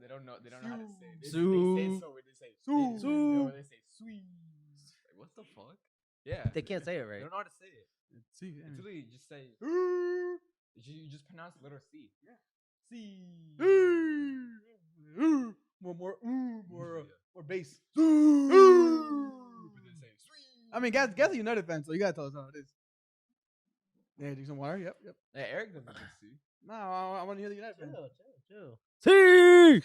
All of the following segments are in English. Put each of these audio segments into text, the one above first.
They don't know. They don't know how to say it. They say so. They say They say sweet. Like, what the fuck? Yeah. They can't say it right. They don't know how to say it. It's literally just say. You just pronounce the letter C. Yeah. C. More bass. But they say sweet. I mean, guys are United fans, so you gotta tell us how it is. Yeah, drink some water. Yep. Hey, Eric doesn't say C. No, I want to hear the United fans. Chill. See.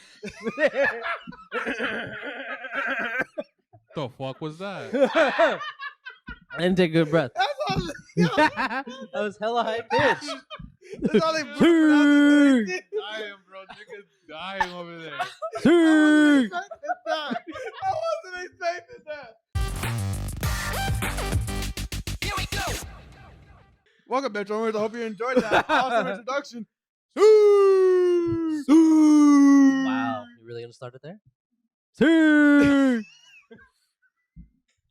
The fuck was that? I didn't take a good breath. That's all. That was hella high pitch. That's all they Dying, bro. Niggas dying over there. I wasn't expecting that. Here we go. Welcome, Benchwarmers. I hope you enjoyed that awesome introduction. Wow, you really gonna start it there?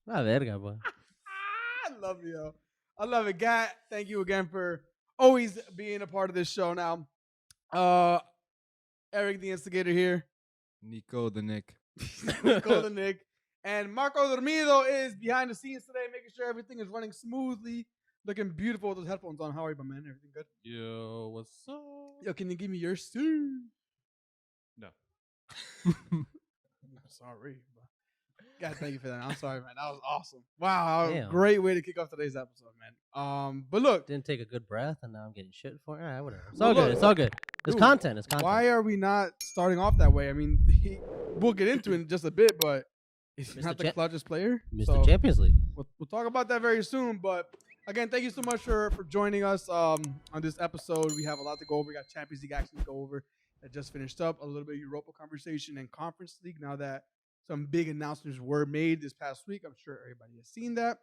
La verga, boy. I love you, yo. I love it, Gat. Thank you again for always being a part of this show. Now, Eric, the instigator here. Nico the Nick. Nico the Nick. And Marco Dormido is behind the scenes today, making sure everything is running smoothly. Looking beautiful with those headphones on. How are you, my man? Everything good? Yo, what's up? Yo, can you give me your suit? No. Sorry. God, thank you for that. I'm sorry, man. That was awesome. Wow, Damn. great way to kick off today's episode, man. But look, Didn't take a good breath, and now I'm getting shit for it. Alright, whatever. It's Well, all good. look, It's all good. It's dude, content. It's content. why are we not starting off that way? I mean, we'll get into it in just a bit, but he's Mr. not the Cha- clutchest player. Mr. So Champions League. we'll talk about that very soon. But again, thank you so much for joining us on this episode. We have a lot to go over. We got Champions League action to go over that just finished up. A little bit of Europa conversation and Conference League now that some big announcements were made this past week. I'm sure everybody has seen that.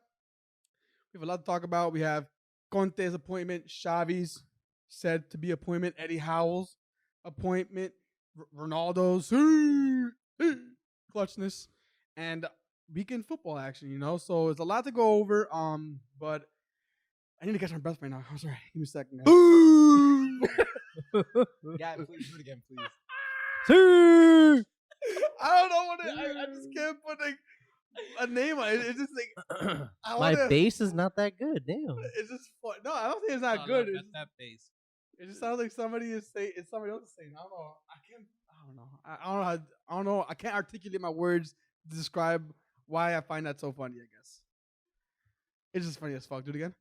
We have a lot to talk about. We have Conte's appointment, Xavi's said to be appointment, Eddie Howe's appointment, Ronaldo's clutchness, and weekend football action, you know? So it's a lot to go over, but I need to catch my breath right now. I'm sorry. Give me a second, guys. Yeah, please do it again, please. I don't know what I just can't put a name on it. It's just like My bass is not that good. Damn. It's just fun. No, I don't think it's not good. It's, that bass. it just sounds like somebody is saying it's somebody else is saying. I don't know. I don't know. I can't articulate my words to describe why I find that so funny. I guess it's just funny as fuck. Do it again.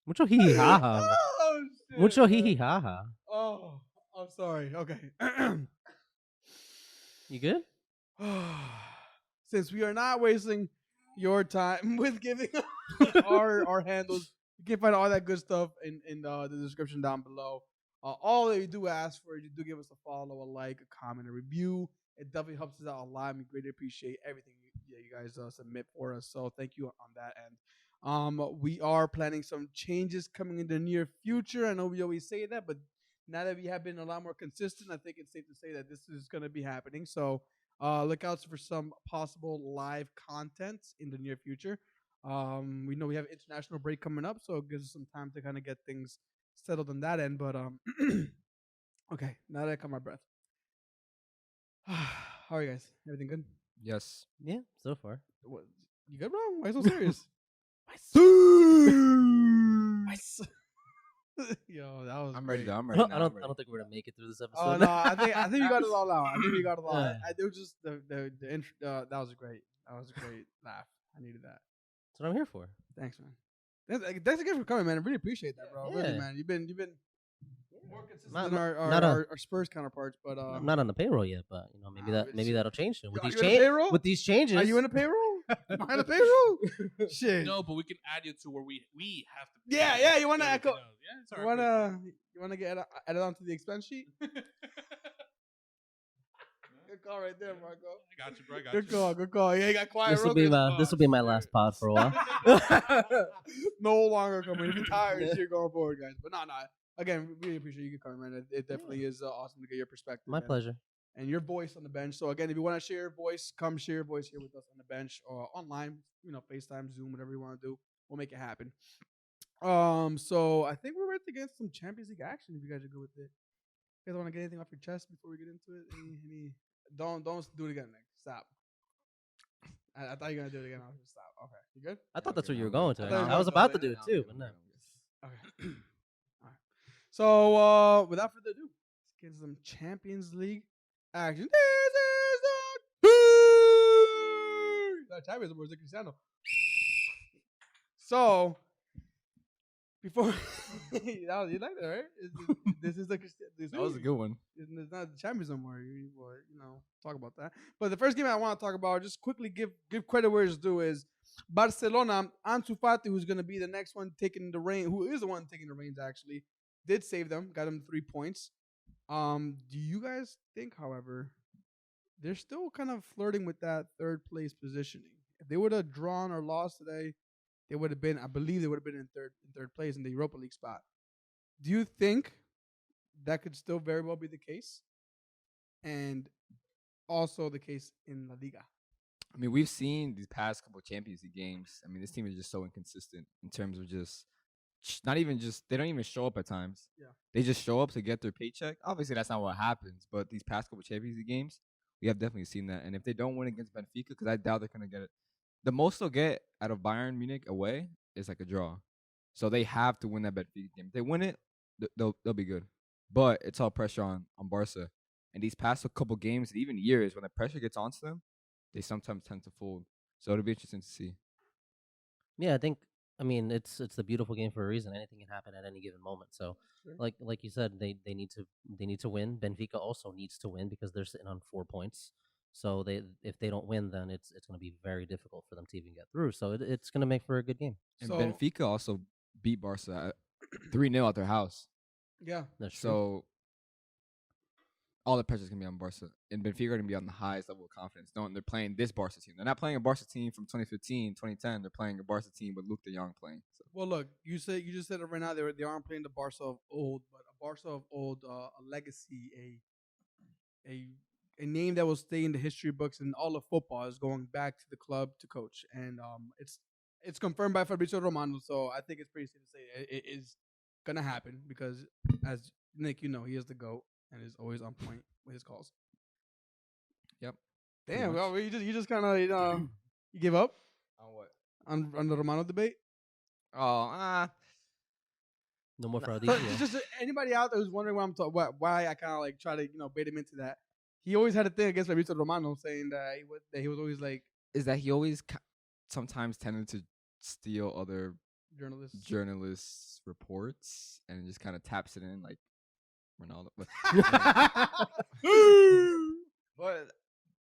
Mucho hee ha ha. Oh, shit, Mucho man. hee ha ha. Oh, I'm sorry. Okay. You good? Since we are not wasting your time with giving our handles, you can find all that good stuff in the description down below. All that we do ask for is you do give us a follow, a like, a comment, a review. It definitely helps us out a lot. And we greatly appreciate everything you guys submit for us. So thank you on that end. We are planning some changes coming in the near future. I know we always say that, but now that we have been a lot more consistent, I think it's safe to say that this is going to be happening. So look out for some possible live content in the near future. We know we have international break coming up, so it gives us some time to kind of get things settled on that end. But okay, now that I caught my breath. How are you guys? Everything good? Yes. Yeah, so far. What, you good, bro? Why so serious? Yo, that was. I'm ready. great. I'm I ready. don't, now, I don't I'm ready. think we're gonna make it through this episode. Oh no, I think we got it all out. I think we got it all out. Yeah. It was just the intro. That was great. That was a great laugh. I needed that. That's what I'm here for. Thanks, man. Thanks again for coming, man. I really appreciate that, bro. Really, Yeah. man. You've been more consistent Not- than not our Spurs counterparts, but I'm not on the payroll yet, but you know maybe that'll change soon. With Are these you in the payroll? with these changes. Are you in the payroll? Behind the payroll? Shit. No, but we can add you to where we have to. Yeah. You wanna do echo? everything else. Yeah, it's You alright. wanna get added onto the expense sheet? Good call right there, Marco. I got you, bro. I got Good you. call. Good call. Yeah, you got quiet. This will real be good. my last pod for a while. No longer coming. Retired shit going forward, guys. But no. Again, we really appreciate you coming, man. It definitely is awesome to get your perspective. My pleasure. And your voice on the bench. So again, if you want to share your voice, come share your voice here with us on the bench or online. You know, FaceTime, Zoom, whatever you want to do. We'll make it happen. So I think we're ready to get some Champions League action. If you guys are good with it, you guys want to get anything off your chest before we get into it? Any? Don't do it again, Nick. Stop. I thought you were gonna do it again. I was just stop. Okay, you good? I thought that's Okay, where you were now I'm going good. to. I thought you were I was going about to. to do it too, but no. Okay. All right. So without further ado, let's get into some Champions League action. This is the Champions League. Cristiano. So before you like that, right? This is the That was a good one. It's not the Champions no more. Talk about that. But the first game I want to talk about, just quickly give credit where it's due, is Barcelona. Ansu Fati, who's going to be the next one taking the reins, who is the one taking the reins actually, did save them, got them 3 points. Do you guys think, however, they're still kind of flirting with that third place positioning? If they would have drawn or lost today, they would have been, I believe they would have been in third place in the Europa League spot. Do you think that could still very well be the case? And also the case in La Liga. I mean, we've seen these past couple Champions League games. I mean, this team is just so inconsistent in terms of just not even just, they don't even show up at times. Yeah. They just show up to get their paycheck. Obviously, that's not what happens. But these past couple Champions League games, we have definitely seen that. And if they don't win against Benfica, because I doubt they're going to get it, the most they'll get out of Bayern Munich away is like a draw. So they have to win that Benfica game. If they win it, they'll be good. But it's all pressure on Barca. And these past couple games, and even years, when the pressure gets onto them, they sometimes tend to fold. So it'll be interesting to see. Yeah, I mean, it's the beautiful game for a reason. Anything can happen at any given moment. So, Sure. like you said, they need to win. Benfica also needs to win because they're sitting on 4 points. So if they don't win, then it's going to be very difficult for them to even get through. So it's going to make for a good game. And So- Benfica also beat Barca 3-0 at their house. Yeah. That's true. So all the pressure's going to be on Barca. And Benfica are going to be on the highest level of confidence, knowing they're playing this Barca team. They're not playing a Barca team from 2015, 2010. They're playing a Barca team with Luke de Jong playing. So. Well, look, you just said it right now. They aren't playing the Barca of old, but a Barca of old, a legacy, a name that will stay in the history books and all of football is going back to the club to coach, and it's confirmed by Fabrizio Romano. So I think it's pretty safe to say it is gonna happen because, as Nick, he is the GOAT and is always on point with his calls. Yep. Damn, much. well, you just kind of you give up On what? on the Romano debate. Oh, No more So Fraudillo. just anybody out there who's wondering why I kind of like try to bait him into that. He always had a thing against Fabrizio Romano, saying that he was always like is that he always sometimes tended to steal other journalists. journalists' reports and just kind of taps it in like Ronaldo. But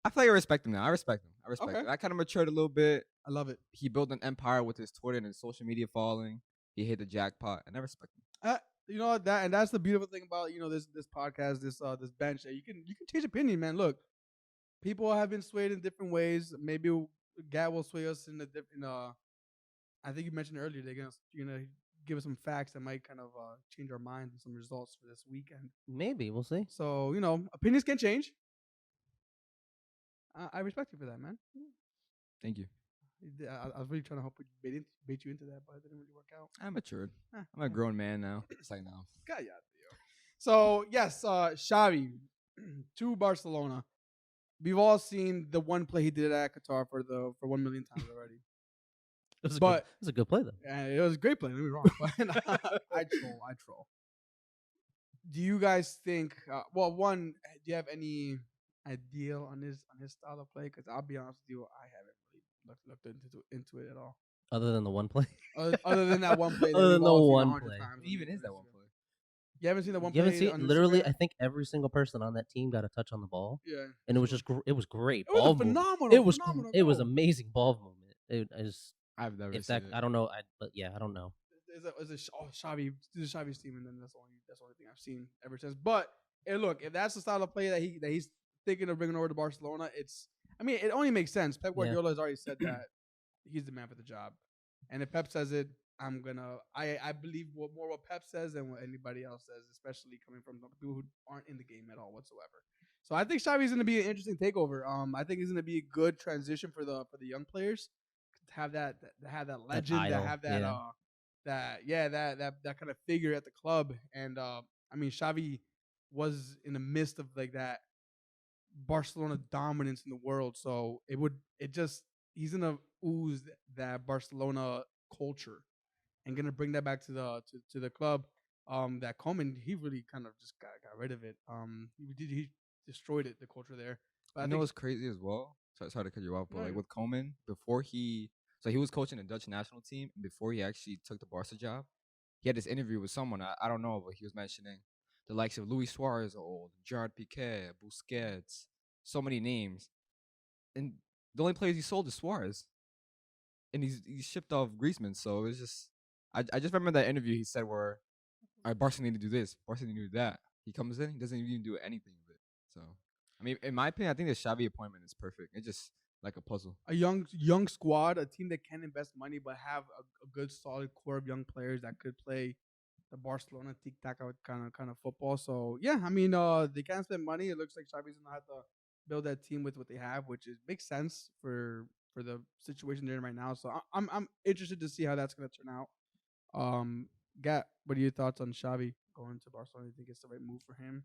I feel like I respect him now. I respect him. Okay. him. I kind of matured a little bit. I love it. He built an empire with his Twitter and his social media following. He hit the jackpot, and I respect him. You know that's the beautiful thing about this podcast, this bench. That you can change opinion, man. Look, people have been swayed in different ways. Maybe Gat will sway us in a different. I think you mentioned earlier they're gonna give us some facts that might kind of change our minds and some results for this weekend. Maybe we'll see. So opinions can change. I respect you for that, man. Thank you. I was really trying to help bait you into that, but it didn't really work out. I matured. I'm a grown man now. It's like now. So yes, Xavi to Barcelona. We've all seen the one play he did at Qatar for 1 million times already. It was But- a good play though. It was a great play. Don't get me wrong. But I troll. Do you guys think? One, do you have any idea on his style of play? Because I'll be honest with you, I haven't really looked into it at all. Other than the one play. Other than that one play. that Other we've than the all seen one 100 play. times What even is that one play? You haven't seen the one You play? haven't seen on literally. Instagram? I think every single person on that team got a touch on the ball, Yeah. and it was just it was great. It was ball a movement. phenomenal. It was phenomenal it was goal. amazing ball movement. I've never If seen that it. I don't know. But yeah, I don't know. It's Xavi. This is Xavi's team, and then that's the only thing I've seen ever since. But look, if that's the style of play that he's thinking of bringing over to Barcelona, it only makes sense. Pep Guardiola has already said that he's the man for the job, and if Pep says it, I believe what Pep says than what anybody else says, especially coming from people who aren't in the game at all whatsoever. So I think Xavi's going to be an interesting takeover. I think he's going to be a good transition for the young players to have that legend, to idol, have that yeah. that kind of figure at the club. And I mean, Xavi was in the midst of like that Barcelona dominance in the world. So he's gonna ooze that Barcelona culture and gonna bring that back to the club. That Coleman, he really kind of just got rid of it. He destroyed it, the culture there. But I You know think what's crazy as well? Sorry to cut you off, but No, like you're- with Coleman, so he was coaching the Dutch national team, and before he actually took the Barca job, he had this interview with someone I don't know, but he was mentioning the likes of Luis Suarez are old, Gerard Piqué, Busquets, so many names, and the only players he sold is Suarez, and he's shipped off Griezmann. So it's just I just remember that interview he said where, all right, Barca need to do this, Barca need to do that. He comes in, he doesn't even do anything of it. So I mean, in my opinion, I think the Xavi appointment is perfect. It's just like a puzzle. a young squad, a team that can invest money but have a good solid core of young players that could play the Barcelona tic tac kind of football. So yeah, I mean, they can spend money. It looks like Xavi's gonna have to build that team with what they have, which makes sense for the situation they're in right now. So I'm interested to see how that's gonna turn out. Gat, what are your thoughts on Xavi going to Barcelona? Do you think it's the right move for him?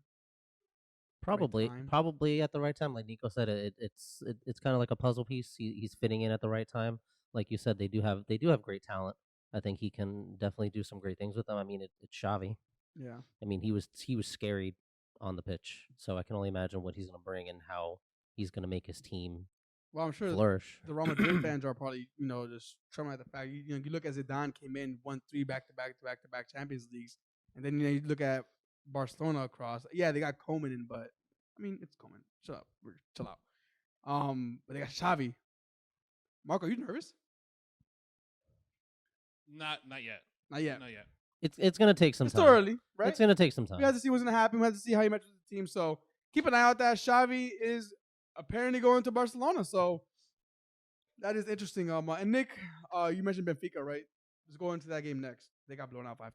time? Probably at the right time. Like Nico said, it's kind of like a puzzle piece. He's fitting in at the right time. Like you said, they do have great talent. I think he can definitely do some great things with them. I mean, it's Xavi. Yeah. I mean, he was scary on the pitch, so I can only imagine what he's going to bring and how he's going to make his team Well, I'm sure flourish. the Real Madrid fans are probably, just traumatized at the fact. You look at Zidane came in, won 3 back-to-back Champions Leagues, and then you look at Barcelona across. Yeah, they got Koeman in, but I mean it's Koeman. Shut up, chill out. But they got Xavi. Marco, are you nervous? Not yet. Not yet. Not yet. It's going to take some It's time. too early, right? It's going to take some We time. have to see what's gonna happen. We have to see how he matches with the team. So keep an eye out. That Xavi is apparently going to Barcelona. So that is interesting. And Nick, you mentioned Benfica, right? Let's go into that game next. They got blown out 5-2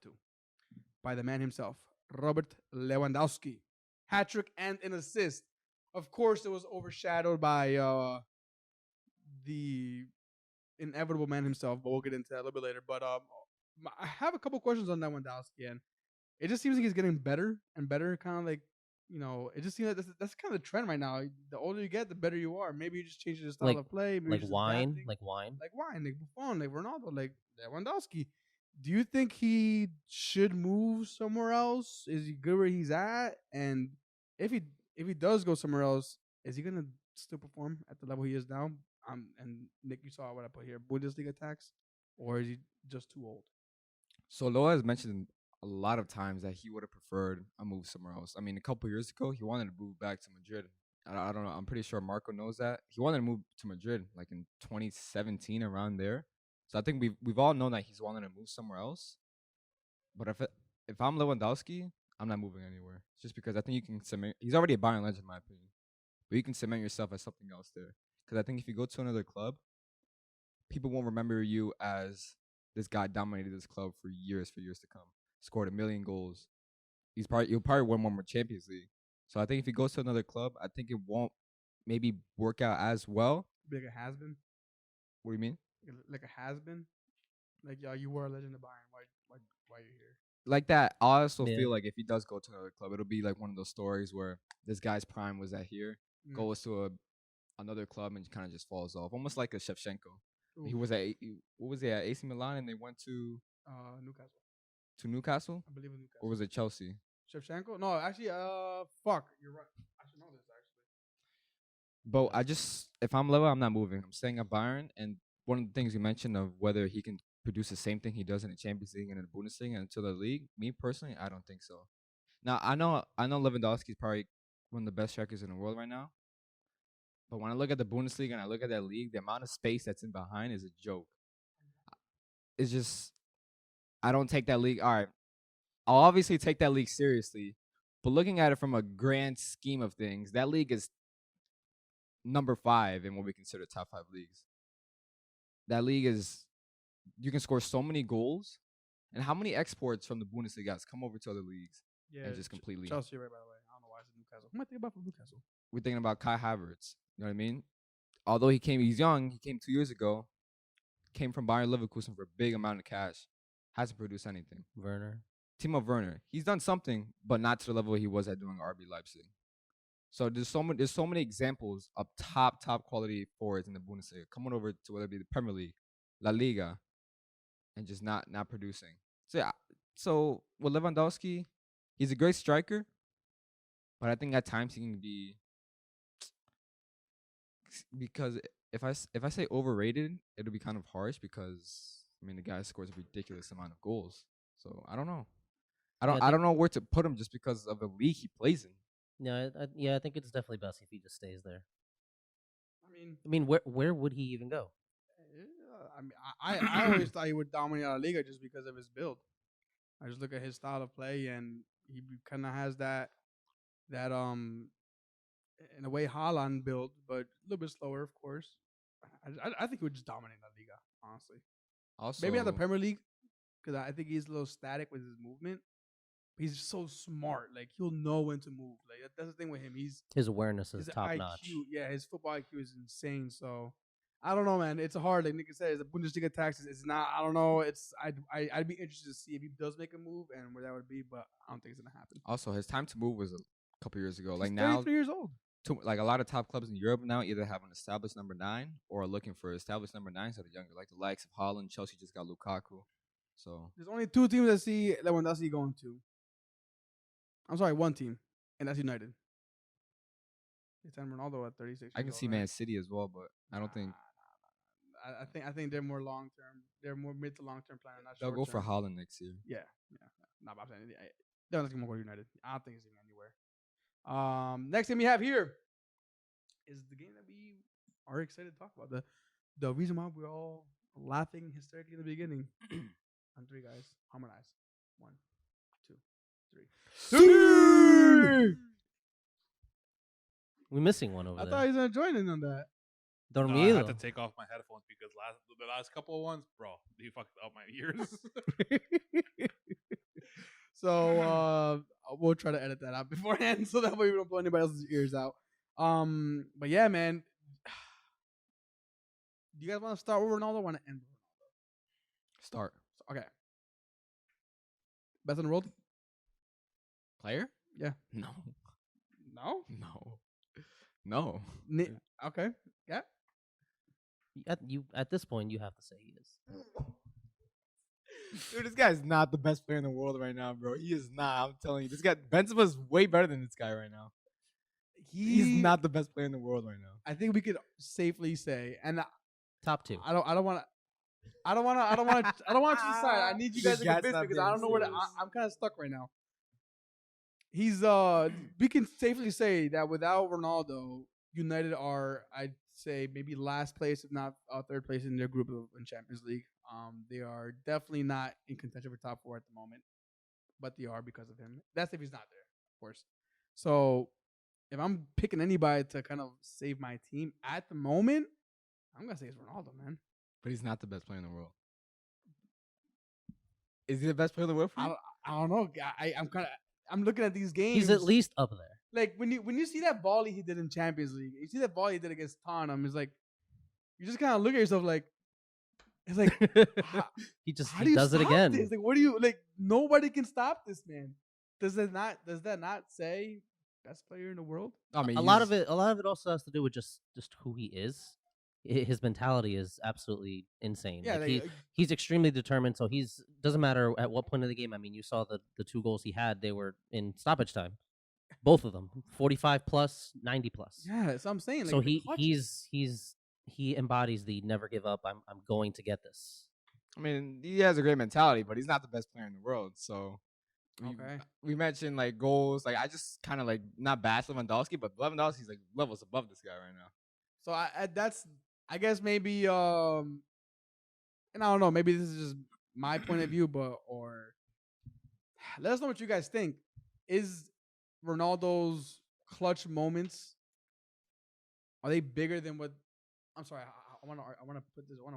by the man himself, Robert Lewandowski. Hat trick and an assist. Of course, it was overshadowed by the inevitable man himself, but we'll get into that a little bit later. But I have a couple questions on Lewandowski, and it just seems like he's getting better and better. Kind of like, it just seems like that's kind of the trend right now. The older you get, the better you are. Maybe you just change your style of play. Maybe Like just wine, adapting. like wine. Like Buffon, like Ronaldo, like Lewandowski. Do you think he should move somewhere else? Is he good where he's at? And if he does go somewhere else, is he gonna still perform at the level he is now? And Nick, you saw what I put here: Bundesliga tax, or is he just too old? So Loa has mentioned a lot of times that he would have preferred a move somewhere else. I mean, a couple years ago, he wanted to move back to Madrid. I don't know. I'm pretty sure Marco knows that. He wanted to move to Madrid like in 2017, around there. So I think we've all known that he's wanting to move somewhere else. But if I'm Lewandowski, I'm not moving anywhere. Just because I think you can cement. He's already a Bayern legend, in my opinion. But you can cement yourself as something else there. Because I think if you go to another club, people won't remember you as this guy dominated this club for years to come. Scored 1,000,000 goals. He'll probably win one more Champions League. So I think if he goes to another club, I think it won't maybe work out as well. Be like a has been, What do you mean? like a has been, like you were a legend of Bayern. Why you here? Like that, I also Yeah. feel like if he does go to another club, it'll be like one of those stories where this guy's prime was at here, Mm. goes to another club and kind of just falls off, almost like a Shevchenko. He Oof. was what was he at AC Milan, and they went to Newcastle. Newcastle, I believe in Newcastle. or was it Chelsea? Shevchenko? No, actually, fuck, you're right. I should know this actually. But if I'm Lewa, I'm not moving. I'm staying at Bayern. And one of the things you mentioned of whether he can produce the same thing he does in the Champions League and in the Bundesliga into the league, me personally, I don't think so. Now I know Lewandowski is probably one of the best strikers in the world right now. But when I look at the Bundesliga and I look at that league, the amount of space that's in behind is a joke. It's just I don't take that league. All right, I'll obviously take that league seriously, but looking at it from a grand scheme of things, that league is number 5 in what we consider top 5 leagues. That league is, you can score so many goals, and how many exports from the Bundesliga guys come over to other leagues and just completely. Chelsea, right? By the way, I don't know why it's Newcastle. Who am I thinking about from Newcastle? We're thinking about Kai Havertz. You know what I mean? Although he's young. He came 2 years ago. Came from Bayern Leverkusen for a big amount of cash. hasn't produced anything. Werner. Timo Werner, he's done something, but not to the level he was at doing RB Leipzig. So there's so many examples of top quality forwards in the Bundesliga coming over to whether it be the Premier League, La Liga, and just not producing. So yeah, so with Lewandowski, he's a great striker, but I think at times he can be, because if I say overrated, it'll be kind of harsh because I mean the guy scores a ridiculous amount of goals. So I don't know. I don't know where to put him just because of the league he plays in. No, I think it's definitely best if he just stays there. I mean, Where would he even go? I always thought he would dominate La Liga just because of his build. I just look at his style of play, and he kind of has that in a way Haaland build, but a little bit slower, of course. I think he would just dominate La Liga, honestly. Also, Maybe not the Premier League, because I think he's a little static with his movement. He's so smart. Like, he'll know when to move. Like, that's the thing with him. His awareness is His top IQ, notch. yeah, his football IQ is insane. So I don't know, man. It's hard. Like Nick said, it's a Bundesliga taxes. It's not. I don't know. I'd be interested to see if he does make a move and where that would be, but I don't think it's gonna happen. also his time to move was a couple years ago. He's Like now, 33 years old. like a lot of top clubs in Europe now either have an established number 9 or are looking for established number 9s that are younger, like the likes of Holland. Chelsea just got Lukaku. So There's only 2 teams that see Lewandowski going to. I'm sorry, 1 team, and that's United. It's Ronaldo at 36. I can see Man City as well, but I don't think I think they're more long term. They're more mid to long term plan. Not they'll short go for term. Holland next year. Yeah. No, but I'm saying they're not going to go to United. I don't think it's even anywhere. Next thing we have here is the game that we are excited to talk about. The reason why we're all laughing hysterically in the beginning. On 3 guys, harmonize. 1, 2, 3. We're missing one over I there. thought he was gonna join in on that. No, I Dormido. had to take off my headphones because the last couple of ones, bro, he fucked up my ears. So we'll try to edit that out beforehand so that way we don't blow anybody else's ears out. But yeah, man. Do you guys want to start with Ronaldo or want to end with Ronaldo? Start. Okay. Best in the world? Player? Yeah. No. No? No. Okay. Yeah. At this point, you have to say he is. Dude, this guy's not the best player in the world right now, bro. He is not. I'm telling you, this guy Benzema's way better than this guy right now. He's not the best player in the world right now. I think we could safely say, and Top 2. I don't want to decide. I need you guys to convince me because I don't know where I'm kind of stuck right now. He's we can safely say that without Ronaldo, United are, I'd say, maybe last place, if not 3rd place in their group in Champions League. They are definitely not in contention for top 4 at the moment, but they are because of him. That's if he's not there, of course. So if I'm picking anybody to kind of save my team at the moment, I'm gonna say it's Ronaldo, man. But he's not the best player in the world. Is he the best player in the world for you? I don't know. I'm looking at these games. He's at least up there. Like when you see that volley he did in Champions League, you see that volley he did against Tottenham. It's like you just kind of look at yourself like, it's like he how do you does it stop again. This? Like, what do you like? Nobody can stop this man. Does that not say best player in the world? I mean, a lot of it also has to do with just who he is. His mentality is absolutely insane. Yeah, like he's extremely determined. So doesn't matter at what point of the game. I mean, you saw the 2 goals he had; they were in stoppage time, both of them, 45 plus, 90 plus. Yeah, that's what I'm saying. Like, So he embodies the never give up. I'm going to get this. I mean, he has a great mentality, but he's not the best player in the world. So okay. we mentioned like goals. Like I just kind of like not bash Lewandowski, but Lewandowski's like levels above this guy right now. So that's, I guess, maybe and I don't know, maybe this is just my point of view, but or let us know what you guys think. Is Ronaldo's clutch moments, are they bigger than what? I'm sorry, I want to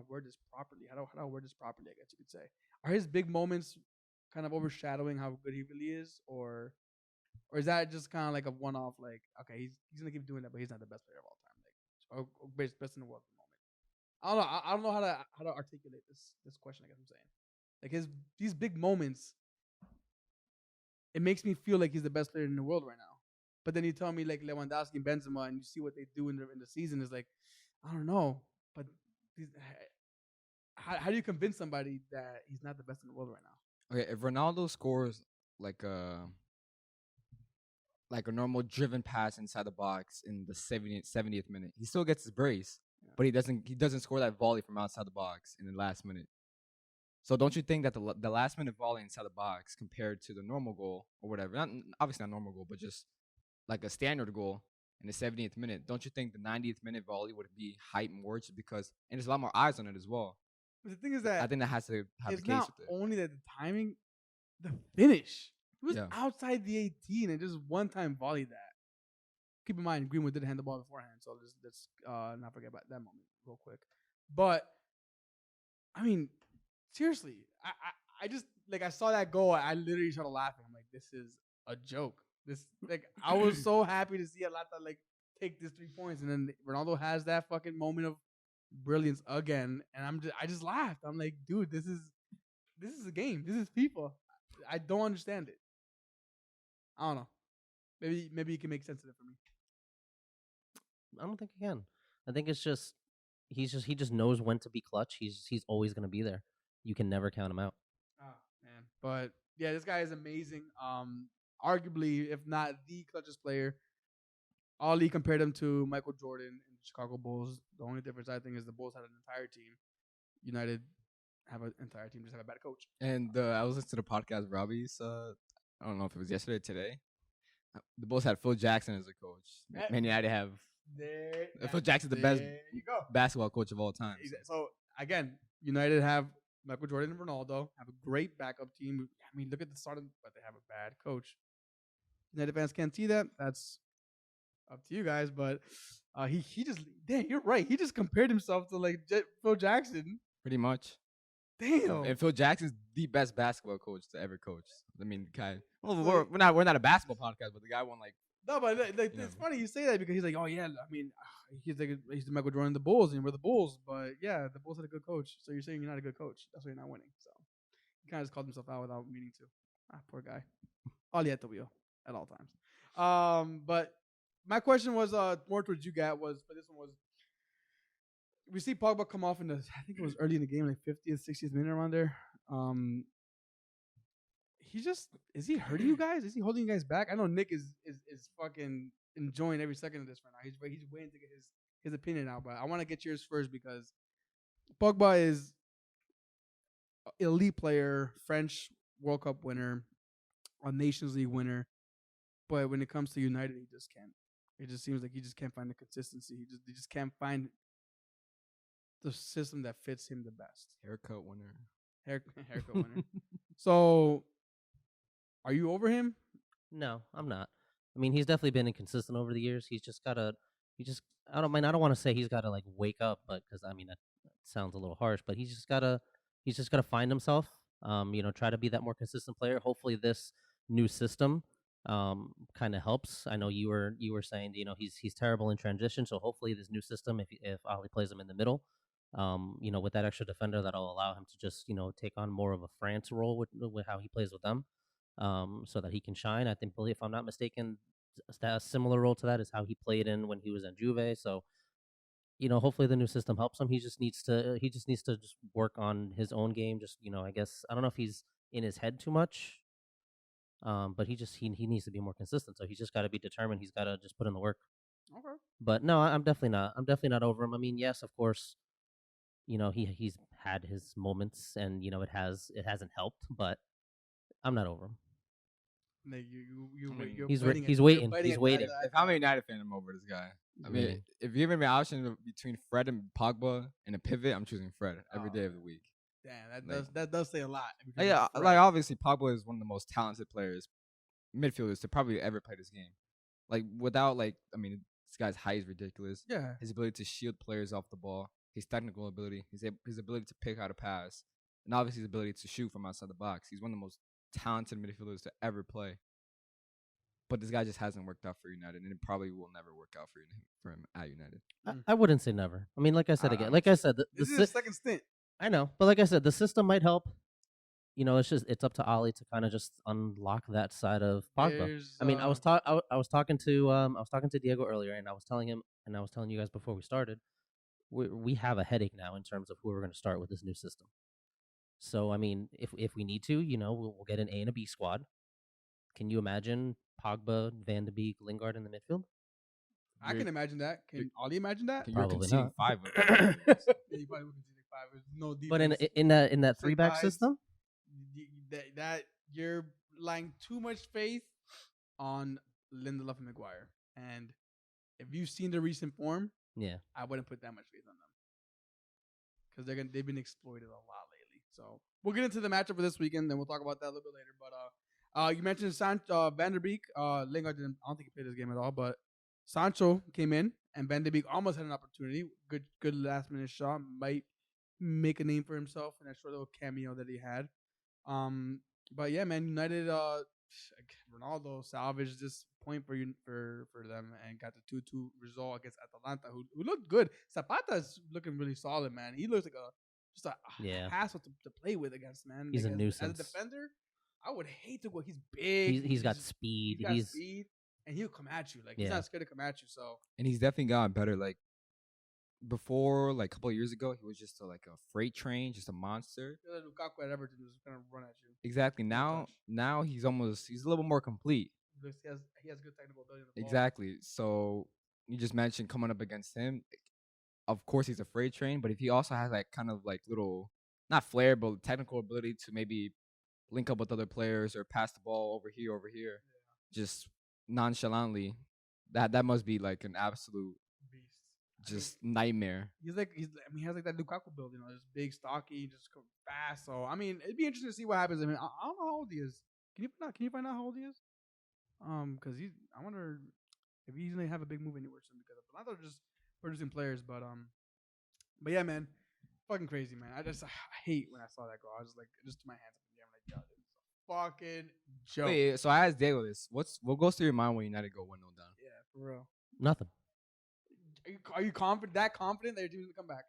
word this properly. How do I word this properly? I guess you could say, are his big moments kind of overshadowing how good he really is, or is that just kind of like a one-off? Like, okay, he's gonna keep doing that, but he's not the best player of all time. Like, or best in the world at the moment. I don't know how to articulate this question. I guess I'm saying. Like these big moments, it makes me feel like he's the best player in the world right now. But then you tell me like Lewandowski and Benzema, and you see what they do in the season is like, I don't know. But how do you convince somebody that he's not the best in the world right now? Okay, if Ronaldo scores like a normal driven pass inside the box in the 70th minute, he still gets his brace, but he doesn't score that volley from outside the box in the last minute. So don't you think that the last minute volley inside the box compared to the normal goal or whatever, not obviously not normal goal, but just like a standard goal in the 70th minute, don't you think the 90th minute volley would be hyped more just because, and there's a lot more eyes on it as well. But the thing is that I think that has to have the it's case not with it. only that the timing, the finish. He was Yeah. outside the 18 and just one time volleyed that. Keep in mind, Greenwood didn't hand the ball beforehand, so let's not forget about that moment real quick. But I mean, seriously, I just like I saw that goal, I literally started laughing. I'm like, this is a joke. This like I was so happy to see Atlanta like take this 3 points, and then Ronaldo has that fucking moment of brilliance again, and I just laughed. I'm like, dude, this is a game. This is FIFA. I don't understand it. I don't know. Maybe you can make sense of it for me. I don't think he can. I think it's just he just knows when to be clutch. He's always gonna be there. You can never count him out. Oh man, but yeah, this guy is amazing. Arguably, if not the clutchest player. Ali compared him to Michael Jordan and the Chicago Bulls. The only difference I think is the Bulls had an entire team. United have an entire team, just have a bad coach. And I was listening to the podcast Robbie's. I don't know if it was yesterday or today. The Bulls had Phil Jackson as a coach. Man United have Phil Jackson's the best There you go. basketball coach of all time. So again, United have Michael Jordan and Ronaldo, have a great backup team. I mean, look at the start, but they have a bad coach. United fans can't see that. That's up to you guys. But he just you're right. He just compared himself to like Phil Jackson. Pretty much. Damn. And Phil Jackson's the best basketball coach to ever coach. I mean, guy. Well, we're not a basketball podcast, but the guy won like. No, but like, it's funny you say that because he's like, oh yeah, I mean, he's the Michael Jordan, the Bulls, and we're the Bulls. But yeah, the Bulls had a good coach. So you're saying you're not a good coach. That's why you're not winning. So he kind of just called himself out without meaning to. Poor guy. All he had to wheel at all times. But my question was more towards you, Gat, was, but this one was, we see Pogba come off in the, I think it was early in the game, like 50th, 60th minute around there. He just, is he hurting you guys? Is he holding you guys back? I know Nick is fucking enjoying every second of this right now. He's waiting to get his opinion out, but I want to get yours first because Pogba is elite player, French World Cup winner, a Nations League winner, but when it comes to United, he just can't. It just seems like he just can't find the consistency. He just can't find the system that fits him the best. Haircut winner. Haircut winner. So, are you over him? No, I'm not. I mean, he's definitely been inconsistent over the years. He's just gotta. I don't want to say he's gotta like wake up, but because I mean that sounds a little harsh. But he's just gotta find himself. Try to be that more consistent player. Hopefully, this new system kind of helps. I know you were saying he's terrible in transition, so hopefully this new system, if Ali plays him in the middle, with that extra defender, that'll allow him to just take on more of a France role with how he plays with them, so that he can shine. I think, if I'm not mistaken, a similar role to that is how he played in when he was in Juve. So hopefully the new system helps him. He just needs to just work on his own game. Just I guess I don't know if he's in his head too much. But he needs to be more consistent. So he's just got to be determined. He's got to just put in the work. Okay. But no, I'm definitely not. I'm definitely not over him. I mean, yes, of course, he's had his moments, and it hasn't helped. But I'm not over him. No, He's waiting. He's waiting. If I'm a United fan, I'm over this guy. I mean, if you give me an option between Fred and Pogba and a pivot, I'm choosing Fred every day of the week. Damn, that does say a lot. Yeah, like obviously Pogba is one of the most talented players, midfielders to probably ever play this game. Like without this guy's height is ridiculous. Yeah, his ability to shield players off the ball, his technical ability, his ability to pick how to pass, and obviously his ability to shoot from outside the box. He's one of the most talented midfielders to ever play. But this guy just hasn't worked out for United, and it probably will never work out for him at United. I wouldn't say never. I mean, like I said again, like I said, this is his second stint. I know, but like I said, the system might help. it's up to Ali to kind of just unlock that side of Pogba. There's, I mean, I was talking to Diego earlier, and I was telling him, and I was telling you guys before we started, we have a headache now in terms of who we're going to start with this new system. So I mean, if we need to, we'll get an A and a B squad. Can you imagine Pogba, Van de Beek, Lingard in the midfield? I can imagine that. Can Ollie imagine that? You're Probably conceding not. 5. Yeah, you probably would concede like 5. There's no defense. But in that Three 3-back guys. system, that you're laying too much faith on Lindelof and Maguire. And if you've seen the recent form, yeah. I wouldn't put that much faith on them because they've been exploited a lot lately. So we'll get into the matchup for this weekend, then we'll talk about that a little bit later. But you mentioned Van der Beek. Lingard didn't. I don't think he played this game at all. But Sancho came in, and Van der Beek almost had an opportunity. Good last minute shot. Might make a name for himself in that short little cameo that he had. But yeah, man, United. Ronaldo salvaged this point for them and got the 2-2 result against Atalanta, who looked good. Zapata's looking really solid, man. He looks like just a hassle to play with against, man. He's like, a nuisance. As a defender, I would hate to go. He's big. He's got speed. He's got speed, and he'll come at you. Like he's not scared to come at you. So And he's definitely gotten better. Like before, like a couple of years ago, he was just a freight train, just a monster. Lukaku at Everton was gonna run at you. Exactly. Now he's a little bit more complete. He has good technical ability. On the ball. Exactly. So you just mentioned coming up against him. Of course, he's a freight train, but if he also has kind of little, not flair, but technical ability to maybe link up with other players or pass the ball over here, just nonchalantly, that must be an absolute Beast. just nightmare. He has that Lukaku build, just big, stocky, just fast. So I mean, it'd be interesting to see what happens. I mean, I don't know how old he is. Can you find out how old he is? Because I wonder if he's gonna have a big move anywhere soon because Atalanta are just producing players. But yeah, man, fucking crazy, man. I hate when I saw that goal. I was just to my hands up in the air. I'm like, yo, this is a fucking joke. Wait, so I asked Diego this. What goes through your mind when United go 1-0 down? Yeah, for real. Nothing. Are you confident that your team's gonna come back?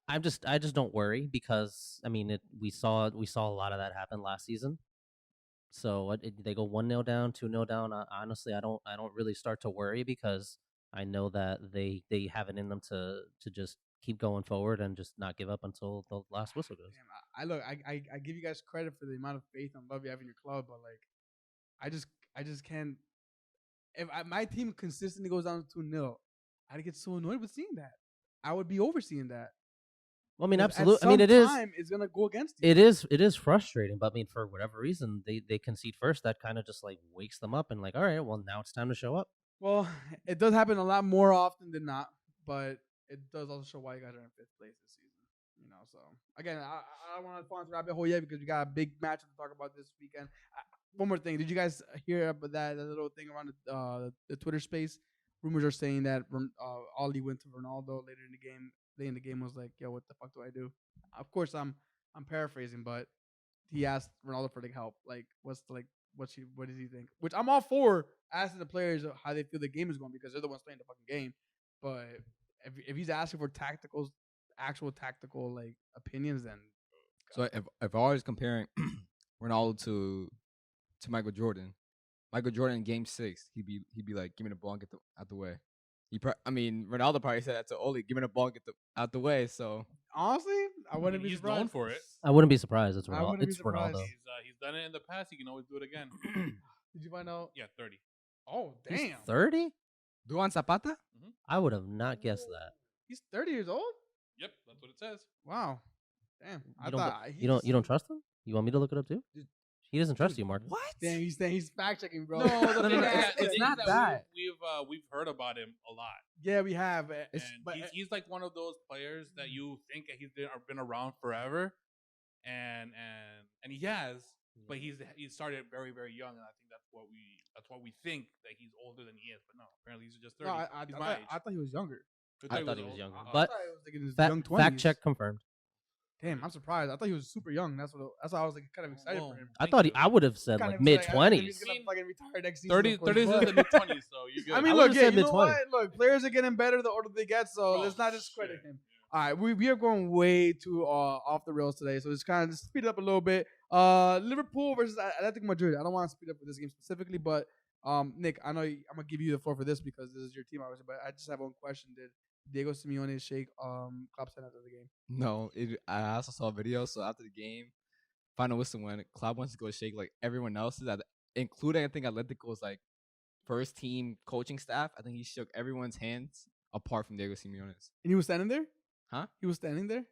I just don't worry because I mean we saw a lot of that happen last season. So they go 1-0 down, 2-0 down. Honestly, I don't really start to worry because I know that they have it in them to just keep going forward and just not give up until the last whistle goes. Damn, I give you guys credit for the amount of faith and love you have in your club, but I just can't. If my team consistently goes down to 2-0, I'd get so annoyed with seeing that. I would be overseeing that. Well, I mean, absolutely. I mean, it is. It's gonna go against you. It is frustrating, but I mean, for whatever reason, they concede first. That kind of just wakes them up and all right, well, now it's time to show up. Well, it does happen a lot more often than not, but it does also show why you guys are in 5th place this season. So again, I don't want to fall into the rabbit hole yet because we got a big match to talk about this weekend. One more thing, did you guys hear about that little thing around the Twitter space? Rumors are saying that Ollie went to Ronaldo later in the game. Late in the game was like, "Yo, what the fuck do I do?" Of course, I'm paraphrasing, but he asked Ronaldo for help. What does he think? Which I'm all for asking the players how they feel the game is going because they're the ones playing the fucking game. But if he's asking for actual tactical opinions, then so if I was comparing Ronaldo to Michael Jordan in Game 6, he'd be like, "Give me the ball and get out the way." Ronaldo probably said that to Oli, "Give me the ball and get out the way." So honestly, I wouldn't be He's surprised. known for it. I wouldn't be surprised. It's I Ronaldo. wouldn't be It's surprised. Ronaldo. He's done it in the past. He can always do it again. Did you find out? Yeah, 30. Oh, damn. 30? Duan Zapata? I would have not guessed that. He's 30 years old? Yep, that's what it says. Wow. Damn. You don't trust him? You want me to look it up too? He doesn't trust you, Mark. What? Damn, he's fact checking, bro. No, the thing is it's not that we've heard about him a lot. Yeah, we have. And he's like one of those players that you think that he's been around forever, and he has, but he started very, very young, and I think that's what we think that he's older than he is. But no, apparently he's just 30. No, He's my age. I thought he was younger. I thought he was younger, I but thought he was in his fact, young 20s. fact check confirmed. Damn, I'm surprised. I thought he was super young. That's why I was kind of excited for him. I would have said Kind of mid excited. I think 20s. He's gonna fucking retire next season. 30 of course, 30s but- is the mid 20s, so you're good. I mean, I look, would've yeah, said you know mid-20s. what? Look, players are getting better the older they get, so Oh, let's not discredit shit. him. All right, we are going way too off the rails today, so just kind of just speed it up a little bit. Liverpool versus Atletico Madrid. I don't want to speed up for this game specifically, but Nick, I know I'm gonna give you the floor for this because this is your team, obviously. But I just have one question: did Diego Simeone shake Klopp's hand after the game? No, I also saw a video. So after the game, final whistle went. Klopp wants to go shake like everyone else's, including I think Atletico's like first team coaching staff. I think he shook everyone's hands apart from Diego Simeone's. And he was standing there. Huh? He was standing there.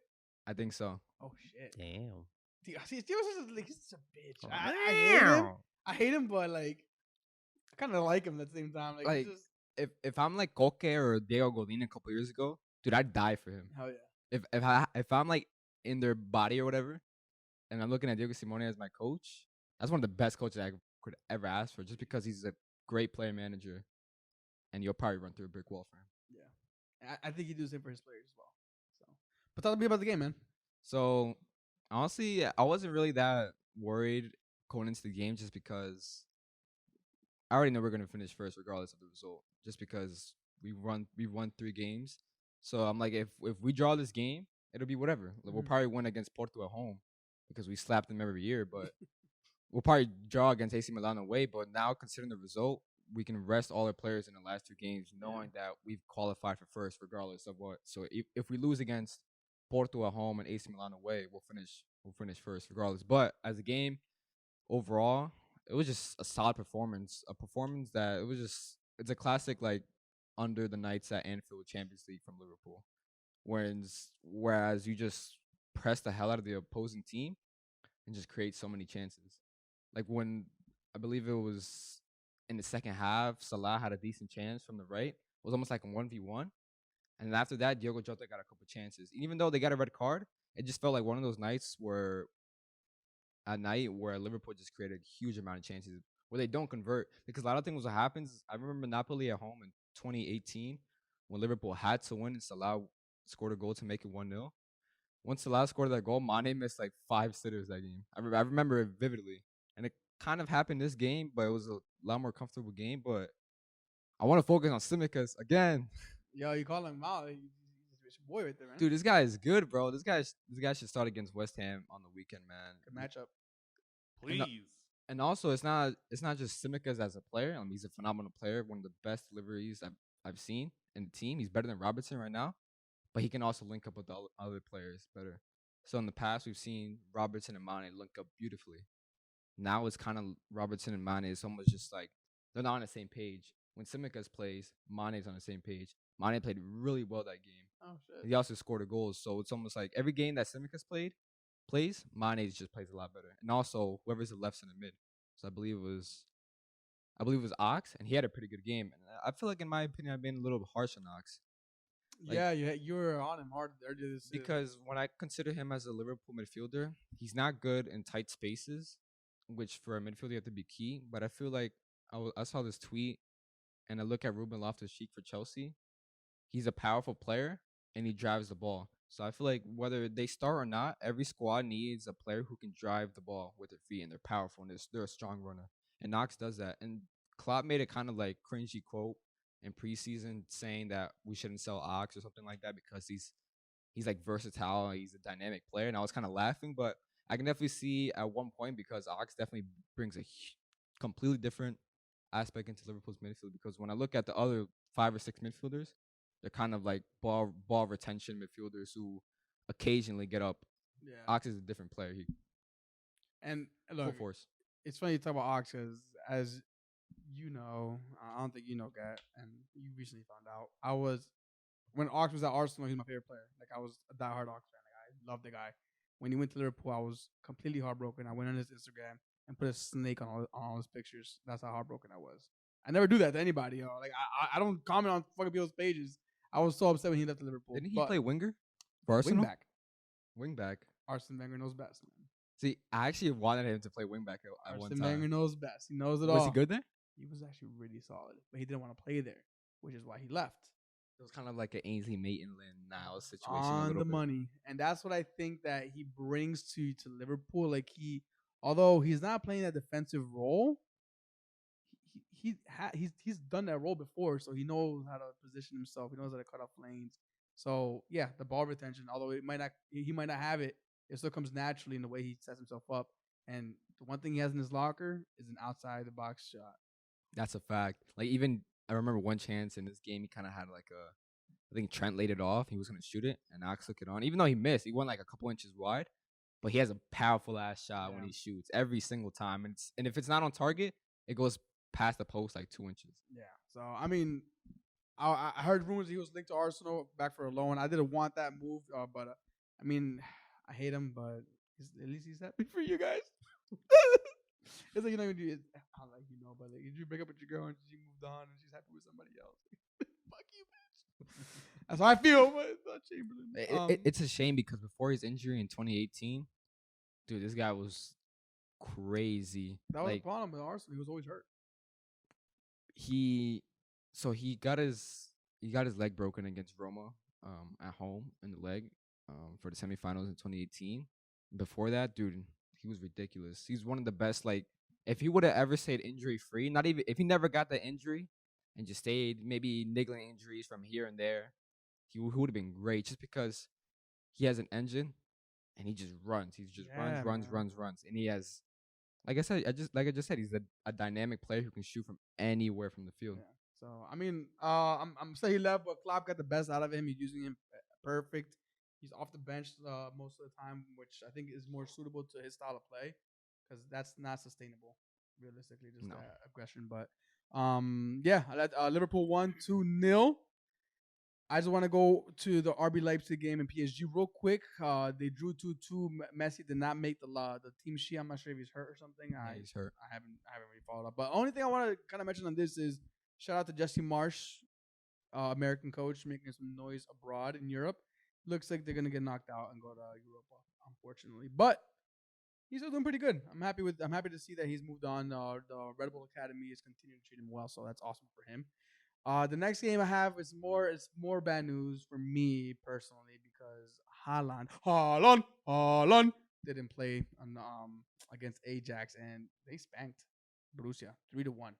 I think so. Oh shit! Damn. See, Diego's like he's such a bitch. I hate him. I hate him, but like I kind of like him at the same time. Like Like, he's just, if I'm like Koke or Diego Godin a couple years ago, dude, I'd die for him. hell yeah. If I'm like in their body or whatever, and I'm looking at Diego Simeone as my coach, that's one of the best coaches I could ever ask for, just because he's a great player manager, and you'll probably run through a brick wall for him. Yeah, I think he do the same for his players as well. So, but talk to me about the game, man. So honestly, I wasn't really that worried going into the game, just because I already know we're gonna finish first regardless of the result, just because we won 3 games. So I'm like, if we draw this game, it'll be whatever. Like, we'll probably win against Porto at home because we slapped them every year, but we'll probably draw against AC Milan away. But now, considering the result, we can rest all our players in the last 2 games, knowing that we've qualified for first regardless of what. So if we lose against Porto at home and AC Milan away, we'll finish first regardless. But as a game overall, it was just a solid performance. A performance that it's a classic, like under the Knights at Anfield Champions League from Liverpool. Whereas you just press the hell out of the opposing team and just create so many chances. Like when I believe it was in the second half, Salah had a decent chance from the right. It was almost like a 1v1. And then after that, Diogo Jota got a couple chances. Even though they got a red card, it just felt like one of those nights where Liverpool just created a huge amount of chances where they don't convert. Because a lot of things what happens, I remember Napoli at home in 2018 when Liverpool had to win and Salah scored a goal to make it 1-0. Once Salah scored that goal, Mane missed like 5 sitters that game. I remember it vividly. And it kind of happened this game, but it was a lot more comfortable game. But I want to focus on Tsimikas again. Yo, you call him out. He's your boy right there, man. Dude, this guy is good, bro. This guy should start against West Ham on the weekend, man. Good matchup. Please. And also, it's not just Tsimikas as a player. I mean, he's a phenomenal player, one of the best deliveries I've seen in the team. He's better than Robertson right now, but he can also link up with the other players better. So in the past, we've seen Robertson and Mane link up beautifully. Now it's kind of Robertson and Mane. It's almost just like they're not on the same page. When Tsimikas plays, Mane's on the same page. Mane played really well that game. Oh shit. He also scored a goal, so it's almost like every game that Tsimikas plays, Mane just plays a lot better. And also whoever's the left center mid. So I believe it was Ox, and he had a pretty good game. And I feel like, in my opinion, I've been a little harsh on Ox. Like, yeah, you were on him hard earlier this season. Because when I consider him as a Liverpool midfielder, he's not good in tight spaces, which for a midfielder you have to be key. But I feel like I saw this tweet, and I look at Ruben Loftus-Cheek for Chelsea. He's a powerful player, and he drives the ball. So I feel like whether they start or not, every squad needs a player who can drive the ball with their feet, and they're powerful, and they're a strong runner. And Knox does that. And Klopp made it kind of like cringy quote in preseason saying that we shouldn't sell Ox or something like that because he's like versatile, he's a dynamic player. And I was kind of laughing, but I can definitely see at one point, because Ox definitely brings a completely different aspect into Liverpool's midfield. Because when I look at the other 5 or 6 midfielders, they're kind of like ball retention midfielders who occasionally get up. Yeah. Ox is a different player. He And full look, force. it's funny you talk about Ox because, as you know, I don't think you know, Gat, and you recently found out. When Ox was at Arsenal, he was my favorite player. Like, I was a diehard Ox fan. Like, I loved the guy. When he went to Liverpool, I was completely heartbroken. I went on his Instagram and put a snake on all his pictures. That's how heartbroken I was. I never do that to anybody, yo. Like, I don't comment on fucking people's pages. I was so upset when he left Liverpool. Didn't he play winger for Arsenal? Wingback. Arsene Wenger knows best, man. See, I actually wanted him to play wingback at one Arsene time. Wenger knows best. He knows it all. Was he good there? He was actually really solid, but he didn't want to play there, which is why he left. It was kind of like an Ainsley Maitland-Niles situation. On the money, and that's what I think that he brings to Liverpool. Like, although he's not playing that defensive role, he's done that role before, so he knows how to position himself. He knows how to cut off lanes. So yeah, the ball retention, although he might not have it, it still comes naturally in the way he sets himself up. And the one thing he has in his locker is an outside the box shot. That's a fact. Like even I remember one chance in this game, he kind of had like I think Trent laid it off. He was gonna shoot it, and Ox took it on. Even though he missed, he went like a couple inches wide, but he has a powerful ass shot when he shoots every single time. And if it's not on target, it goes past the post like 2 inches. Yeah. So I mean, I heard rumors he was linked to Arsenal back for a loan. I didn't want that move, but I mean, I hate him, but at least he's happy for you guys. It's like I like but like, did you break up with your girl and she moved on and she's happy with somebody else? Fuck you, bitch. That's how I feel. But it's not Chamberlain. It's a shame because before his injury in 2018, dude, this guy was crazy. That was like the problem with Arsenal. He was always hurt. He got his leg broken against Roma at home in the leg for the semifinals in 2018. Before that, dude, he was ridiculous. He's one of the best. Like, if he would have ever stayed injury free, not even if he never got the injury and just stayed maybe niggling injuries from here and there, he would have been great. Just because he has an engine and he just runs. He just runs, and he has. Like I said, I just said, he's a dynamic player who can shoot from anywhere from the field. Yeah. So I mean, I'm saying he left, but Klopp got the best out of him. He's using him perfect. He's off the bench most of the time, which I think is more suitable to his style of play, because that's not sustainable, realistically, just that aggression. But yeah, I let Liverpool 1-2-0. I just want to go to the RB Leipzig game in PSG real quick. They drew 2-2. Messi did not make the team sheet. I'm not sure if he's hurt or something. Yeah, he's hurt. I haven't really followed up. But only thing I want to kind of mention on this is shout out to Jesse Marsh, American coach, making some noise abroad in Europe. Looks like they're gonna get knocked out and go to Europa, unfortunately. But he's still doing pretty good. I'm happy to see that he's moved on. The Red Bull Academy is continuing to treat him well, so that's awesome for him. The next game I have is more bad news for me personally, because Haaland didn't play on against Ajax, and they spanked Borussia 3-1.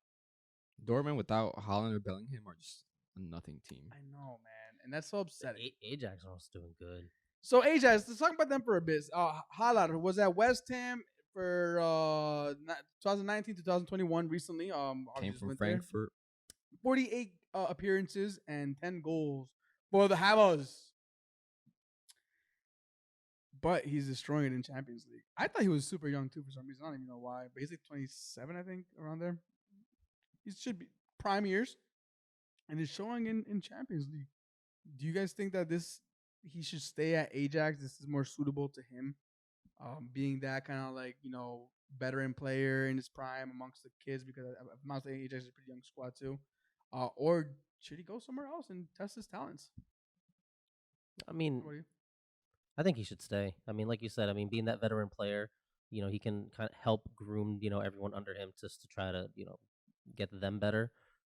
Dortmund without Haaland or Bellingham are just a nothing team. I know, man, and that's so upsetting. Ajax are also doing good. So Ajax, let's talk about them for a bit. Haaland was at West Ham for 2019 2021 recently. Came from Frankfurt. 48 appearances and 10 goals for the Hammers. But he's destroying it in Champions League. I thought he was super young too for some reason. I don't even know why. But he's like 27, I think, around there. He should be prime years. And he's showing in Champions League. Do you guys think that he should stay at Ajax? This is more suitable to him, being that kind of like, veteran player in his prime amongst the kids, because I'm not saying Ajax is a pretty young squad too. Or should he go somewhere else and test his talents? I mean, I think he should stay. I mean, like you said, being that veteran player, he can kind of help groom, everyone under him just to try to, get them better.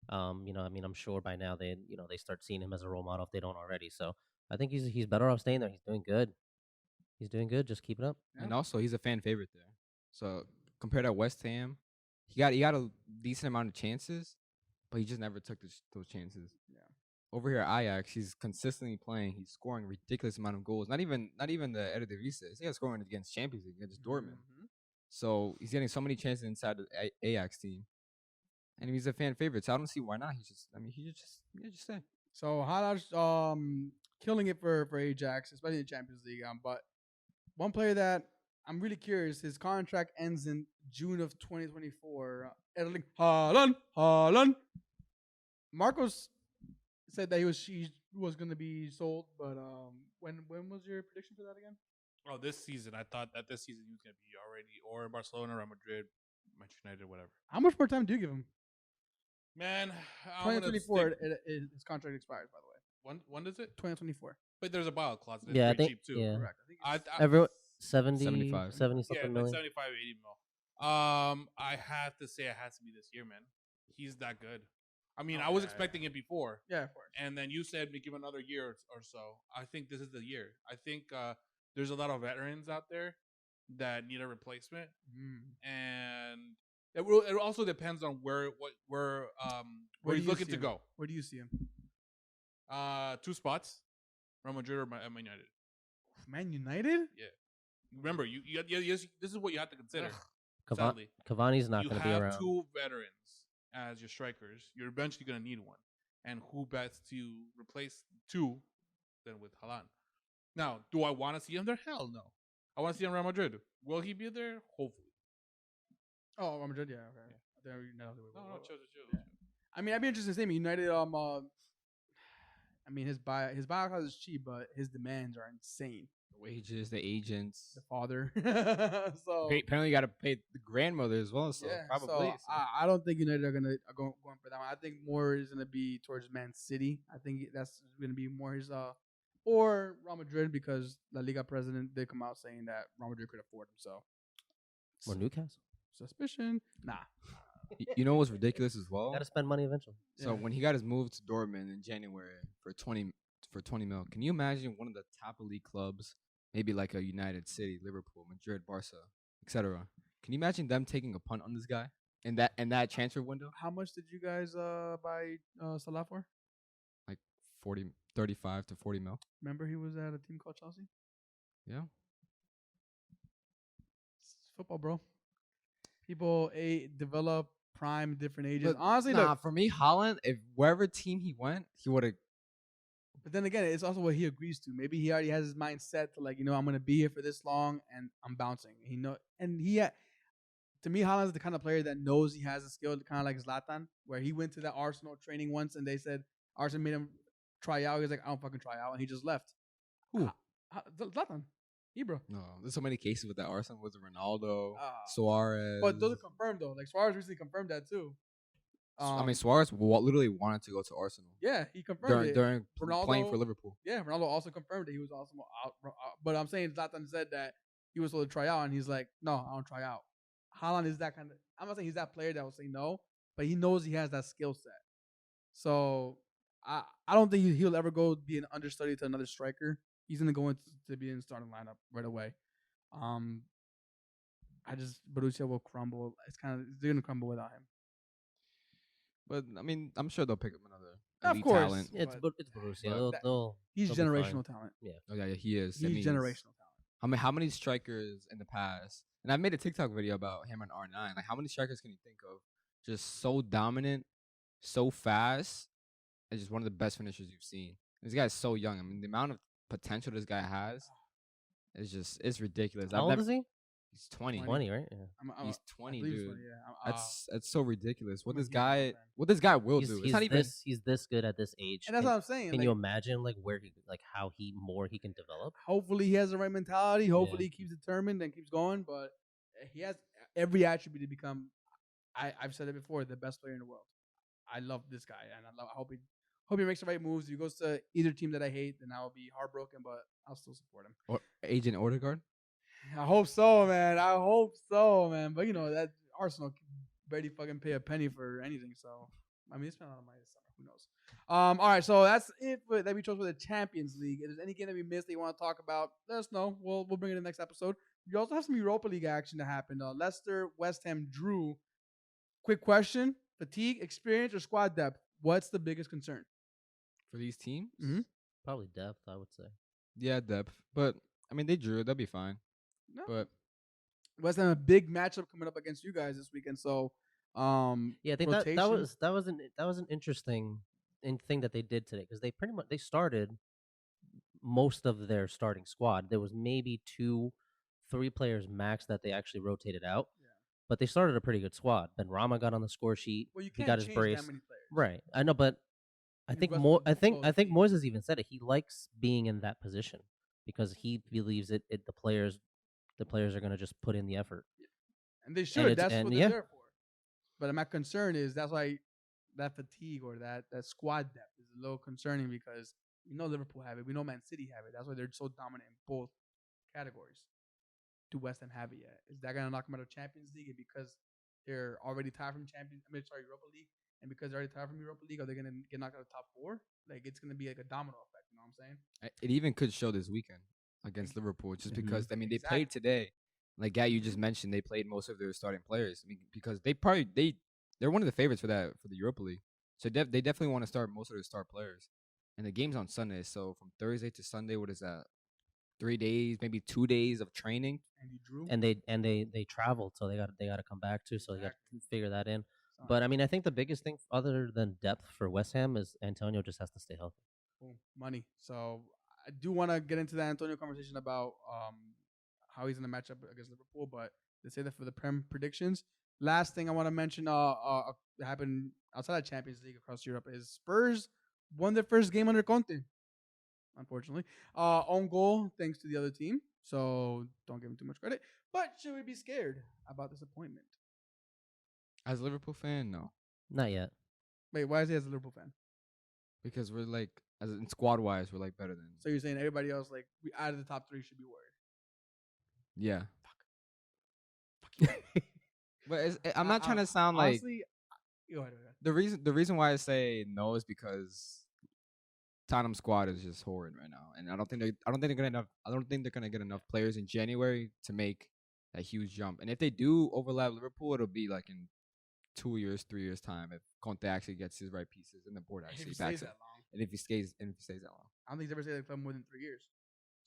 I'm sure by now they start seeing him as a role model if they don't already. So I think he's better off staying there. He's doing good. Just keep it up. Yeah. And also, he's a fan favorite there. So compared to West Ham, he got a decent amount of chances, but he just never took those chances. Yeah. Over here at Ajax, he's consistently playing. He's scoring a ridiculous amount of goals. Not even the Eredivisie. He's scoring against Champions League, against Dortmund. Mm-hmm. So he's getting so many chances inside the Ajax team, and he's a fan favorite. So I don't see why not. He should just stay. So Haaland's killing it for Ajax, especially in the Champions League. But one player that I'm really curious, his contract ends in June of 2024. Erling Haaland. Marcos said that he was going to be sold, but when was your prediction for that again? Oh, this season. I thought that this season he was going to be already or Barcelona, Real Madrid, Manchester United, whatever. How much more time do you give him? Man, 2024, his contract expires, by the way. When does it? 2024. But there's a buyout clause. And Yeah, it's pretty cheap too. Yeah. Correct. I think Everyone 70 75. 70 something million. 75, 80 mil. I have to say it has to be this year, man. He's that good. I was expecting it before. Yeah, of course. And then you said give another year or so. I think this is the year. I think there's a lot of veterans out there that need a replacement, and it also depends on where he's looking to go. Where do you see him? 2 spots, Real Madrid or Man United? Man United? Remember, yes, this is what you have to consider. Sadly, Cavani's not you going to be have around. 2 veterans as your strikers. You're eventually going to need one. And who best to replace 2 than with Haaland? Now, do I want to see him there? Hell no. I want to see him in Real Madrid. Will he be there? Hopefully. Oh, Real Madrid. Yeah. Okay. I think No, chill. Yeah. I mean, I'd be interested in seeing him. United. I mean, his buyout cost is cheap, but his demands are insane. The wages, the agents. The father. So Apparently, you got to pay the grandmother as well. So yeah, probably. So I don't think United are going for that one. I think more is going to be towards Man City. I think that's going to be more his or Real Madrid, because La Liga president did come out saying that Real Madrid could afford him. So Or Newcastle. suspicion. Nah. You know what's ridiculous as well? Got to spend money eventually. So when he got his move to Dortmund in January for 20 mil, can you imagine one of the top elite clubs, maybe like a United City, Liverpool, Madrid, Barca, etc. Can you imagine them taking a punt on this guy in that transfer window? How much did you guys buy Salah for? Like 35 to 40 mil. Remember he was at a team called Chelsea? Yeah. It's football, bro. People develop prime different ages. But Honestly, nah, look, for me, Holland, if wherever team he went, he would have. but then again, it's also what he agrees to. Maybe he already has his mind set to, like, I'm gonna be here for this long and I'm bouncing. To me, Haaland's the kind of player that knows he has a skill, kind of like Zlatan, where he went to that Arsenal training once and they said Arsenal made him try out. He was like, I don't fucking try out, and he just left. Who? Zlatan. Ibra. No, there's so many cases with that Arsenal with Ronaldo, Ah. Suarez. But those are confirmed though. Like Suarez recently confirmed that too. I mean, Suarez literally wanted to go to Arsenal Yeah, he confirmed during Ronaldo, playing for Liverpool. Yeah, Ronaldo also confirmed that he was also out. But I'm saying Zlatan said that he was supposed to try out, and he's like, no, I don't try out. Haaland is that kind of. I'm not saying he's that player that will say no, but he knows he has that skill set. So I don't think he'll ever go be an understudy to another striker. He's gonna go into to be in the starting lineup right away. Borussia will crumble. They're gonna crumble without him. But I mean, I'm sure they'll pick up another Of elite course. talent. It's But- Borussia. but He's they'll be fine. generational talent. Oh yeah, he is. He's generational talent. How many strikers in the past? And I've made a TikTok video about him and R9. Like, how many strikers can you think of? Just so dominant, so fast, and just one of the best finishers you've seen. This guy's so young. I mean, the amount of potential this guy has is it's ridiculous. How old is he? He's 20. 20, right? Yeah. He's I 20, believe he's dude. 20, yeah. That's so ridiculous. What I'm a this huge Ronaldo guy fan. will do. It's not even. He's this good at this age. And that's what I'm saying. Can like, you imagine how he can develop? hopefully he has the right mentality. Hopefully Yeah. he keeps determined and keeps going. But he has every attribute to become. I've said it before, the best player in the world. I love this guy, and I hope he makes the right moves. If he goes to either team that I hate, then I'll be heartbroken. But I'll still support him. Or Agent Odegaard. I hope so, man. But that Arsenal can barely fucking pay a penny for anything. So I mean, they spent a lot of money this summer. Who knows? All right, so that's it that we chose for the Champions League. If there's any game that we missed that you want to talk about, let us know. We'll bring it in the next episode. We also have some Europa League action that happened. Leicester, West Ham drew. Quick question: fatigue, experience, or squad depth? What's the biggest concern? For these teams? Mhm. Probably depth, I would say. Yeah, depth. But I mean, they drew. They'll be fine. No. But West Ham a big matchup coming up against you guys this weekend. So, Yeah, I think that rotation. was an interesting thing that they did today, because they pretty much they started most of their starting squad. There was maybe 2-3 players max that they actually rotated out. Yeah. But they started a pretty good squad. Ben Rama got on the score sheet. Well, you he can't got his change brace. that many players. Right. I know, but I mean, think Russ more. was I think both. Moises even said it. He likes being in that position because he believes the players are going to just put in the effort. And they should. That's what they're yeah. there for. But my concern is that's why that fatigue or that squad depth is a little concerning, because we know Liverpool have it. We know Man City have it. That's why they're so dominant in both categories. Do West Ham have it yet? Is that going to knock them out of Champions League? And because they're already tied from Europa League, and because they're already tied from Europa League, are they going to get knocked out of top 4? Like, it's going to be like a domino effect. You know what I'm saying? it even could show this weekend against Liverpool, just Mhm. because I mean they Exactly. played today. Like you just mentioned, they played most of their starting players. I mean, because they're one of the favorites for the Europa League. So they definitely want to start most of their star players. and the game's on Sunday. So from Thursday to Sunday, what is that? 3 days, maybe 2 days of training. Andy Drew. And they traveled, so they got to come back too. So they got to figure that in. So, But I mean, I think the biggest thing other than depth for West Ham is Antonio just has to stay healthy. boom, money. So I do want to get into that Antonio conversation about how he's in the matchup against Liverpool, but they say that for the Prem predictions. Last thing I want to mention that happened outside of Champions League across Europe is Spurs won their first game under Conte. Unfortunately, own goal thanks to the other team. So don't give him too much credit. But should we be scared about this appointment? As a Liverpool fan, no, Not yet. Wait, why is he as a Liverpool fan? because we're like, as in squad wise, we're like better than. So you're saying everybody else, like we out of the top three, should be worried? Yeah. But I'm not trying to sound like honestly, go ahead. the reason why I say no is because Tottenham squad is just horrid right now, and I don't think they're gonna get enough players in January to make that huge jump. And if they do overlap Liverpool, it'll be like in 2 years, 3 years time if Conte actually gets his right pieces and the board If actually he backs stays it. that long, And if he stays that long. I don't think he's ever stayed at the club more than 3 years.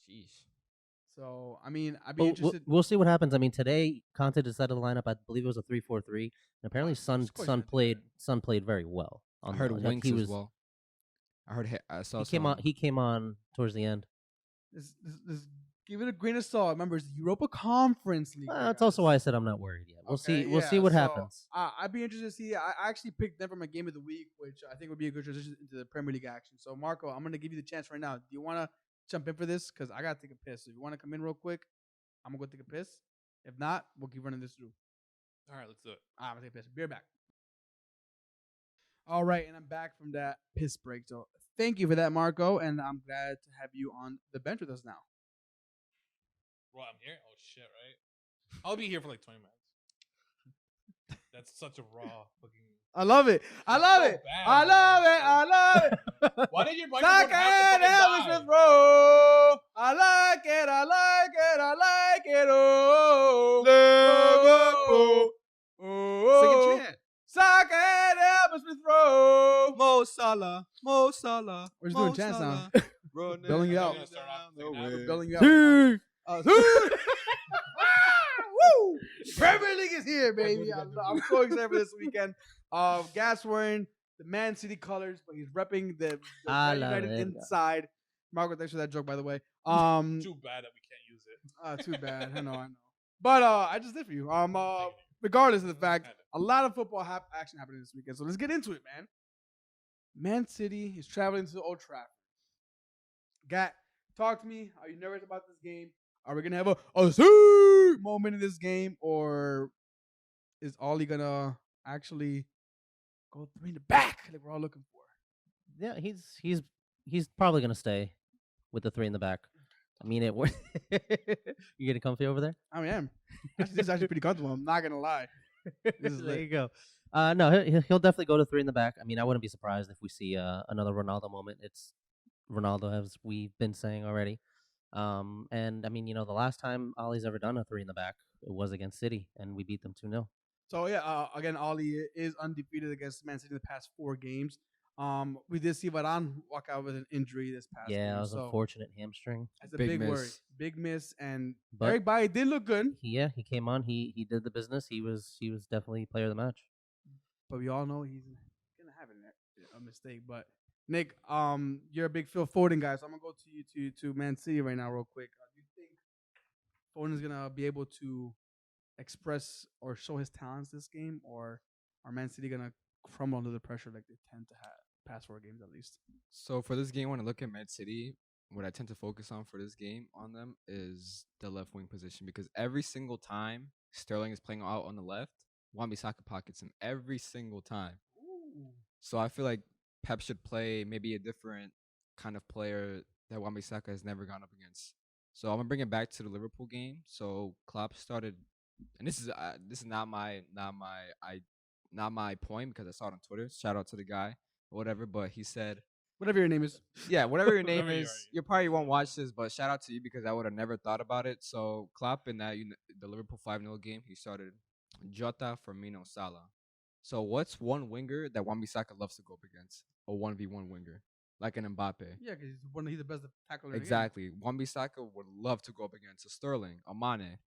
Sheesh. So I mean, I'd be But interested. we'll see what happens. I mean, today Conte decided to line up. I believe it was a 3-4-3, and apparently Of course he Son did played that. Son played very well. I heard like, Winks he as was, well. I heard I saw He came on towards the end. This, give it a grain of salt. Remember, it's the Europa Conference League. That's also why I said I'm not worried yet. We'll see. We'll see what happens. I'd be interested to see. I actually picked them for my game of the week, which I think would be a good transition into the Premier League action. So, Marco, I'm going to give you the chance right now. Do you want to jump in for this? Because I got to take a piss. So if you want to come in real quick, I'm going to go take a piss. If not, we'll keep running this through. All right, let's do it. I'm going to take a piss. Be right back. All right, and I'm back from that piss break. So thank you for that, Marco, and I'm glad to have you on the bench with us now. Well, I'm here. Oh shit! Right. I'll be here for like 20 minutes. That's such a raw fucking. I love it. I love so it. bad, I bro. love it. I love it. Why did your Suck microphone have it, to Elvis fucking Smith die? Rowe. I like it. I like it. I like it. Oh, Liverpool. oh, Second chant. Suck it, Elvis Smith Rowe. Mo Salah. Mo Salah. We're just doing chants now. Running Billing you out. Gonna start off down singing the that. way. Billing you out. Woo! Premier League is here, baby. I'm so excited for this weekend. Gas wearing the Man City colors, but he's repping the I Man love United it. inside. Marco, thanks for that joke, by the way. Too bad that we can't use it. Too bad. I know. But I just did for you. Regardless of the fact, a lot of football action happening this weekend. So let's get into it, man. Man City is traveling to Old Trafford. Gat, talk to me. Are you nervous about this game? Are we gonna have a moment in this game, or is Ollie gonna actually go 3 in the back like we're all looking for? Yeah, he's probably gonna stay with the 3 in the back. I mean, it worked. You getting comfy over there? I am. Actually, this is actually pretty comfortable. I'm not gonna lie. This is There lit. you go. No, he'll definitely go to 3 in the back. I mean, I wouldn't be surprised if we see another Ronaldo moment. It's Ronaldo, as we've been saying already. And I mean, the last time Ollie's ever done a 3 in the back, it was against City, and we beat them 2-0. So yeah, again, Ollie is undefeated against Man City in the past 4 games. We did see Varane walk out with an injury this past Yeah, game. it was so unfortunate hamstring. That's a Big big worry. miss. Big miss. And But Eric Bailly did look good, he came on. He did the business. He was definitely player of the match. but we all know he's gonna have a mistake. But Nick, you're a big Phil Foden guy, so I'm gonna go to you to Man City right now, real quick. Do you think Foden's gonna be able to express or show his talents this game, or are Man City gonna crumble under the pressure like they tend to have past 4 games at least? So for this game, when I look at Man City, what I tend to focus on for this game on them is the left wing position, because every single time Sterling is playing out on the left, Wan-Bissaka pockets him every single time. Ooh. So I feel like Pep should play maybe a different kind of player that Wan-Bissaka has never gone up against. So I'm gonna bring it back to the Liverpool game. So Klopp started, and this is not my point because I saw it on Twitter. Shout out to the guy, or whatever. But he said, Whatever your name is. yeah, whatever your name Whatever you is, are. you probably won't watch this, but shout out to you because I would have never thought about it. So Klopp in that the Liverpool 5-0 game, he started Jota, Firmino, Salah. So what's one winger that Wan-Bissaka loves to go up against? A 1v1 winger. like an Mbappe. Yeah, because he's the best tackler. Exactly. Wan-Bissaka would love to go up against a Sterling, a Mane,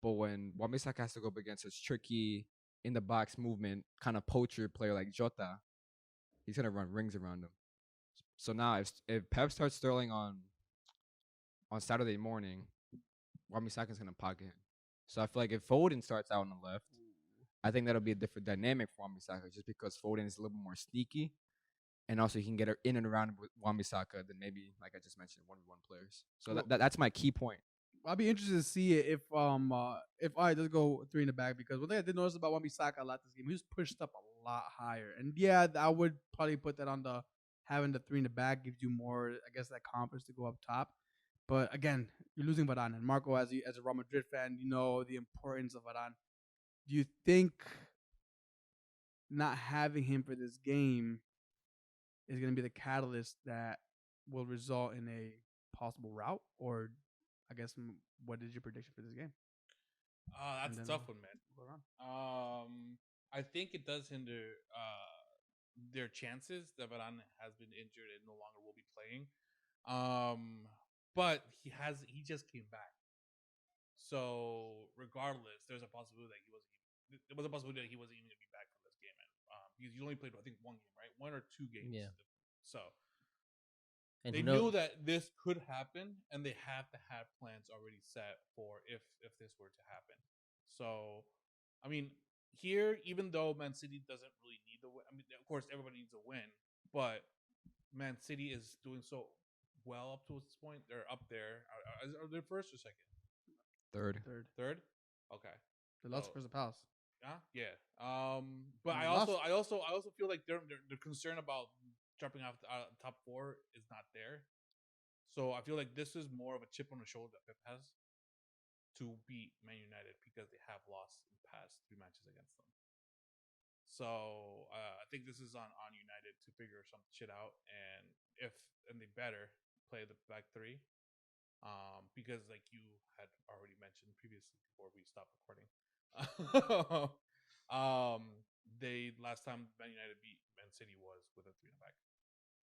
but when Wan-Bissaka has to go up against a tricky in the box movement kind of poacher player like Jota, he's gonna run rings around him. So now if Pep starts Sterling on Saturday morning, Wan-Bissaka's gonna pocket him. So I feel like if Foden starts out on the left, I think that'll be a different dynamic for Wan-Bissaka just because Foden is a little bit more sneaky. And also, he can get her in and around with Wan-Bissaka than maybe, like I just mentioned, 1v1 players. So Cool. that's my key point. I'll be interested to see it if all right, let's go 3 in the back, because one thing I did notice about Wan-Bissaka a lot this game, he was pushed up a lot higher. And yeah, I would probably put that on the having the 3 in the back gives you more, I guess, that confidence to go up top. But again, you're losing Varane, and Marco, as a Real Madrid fan, you know the importance of Varane. Do you think not having him for this game is going to be the catalyst that will result in a possible rout? Or I guess, what is your prediction for this game? That's a tough one, man. I think it does hinder their chances that Varane has been injured and no longer will be playing. But he just came back. So regardless, there's a possibility that there was a possibility that he wasn't even going to be back from this game, because you only played, I think, 1 game, right? 1 or 2 games. Yeah. So And they knew that this could happen, and they have to have plans already set for if this were to happen. So, I mean, here, even though Man City doesn't really need the win, I mean, of course, everybody needs a win, but Man City is doing so well up to this point. They're up there. Are they first or second? Third. Third? Okay. The lost Crystal Palace. Yeah. But And I also feel like they're concerned about jumping off the top 4 is not there. So I feel like this is more of a chip on the shoulder that Pep has to beat Man United, because they have lost in the past 3 matches against them. So I think this is on United to figure some shit out, and they better play the back 3. Because like you had already mentioned previously before we stopped recording, they last time Man United beat Man City was with a 3 in the back.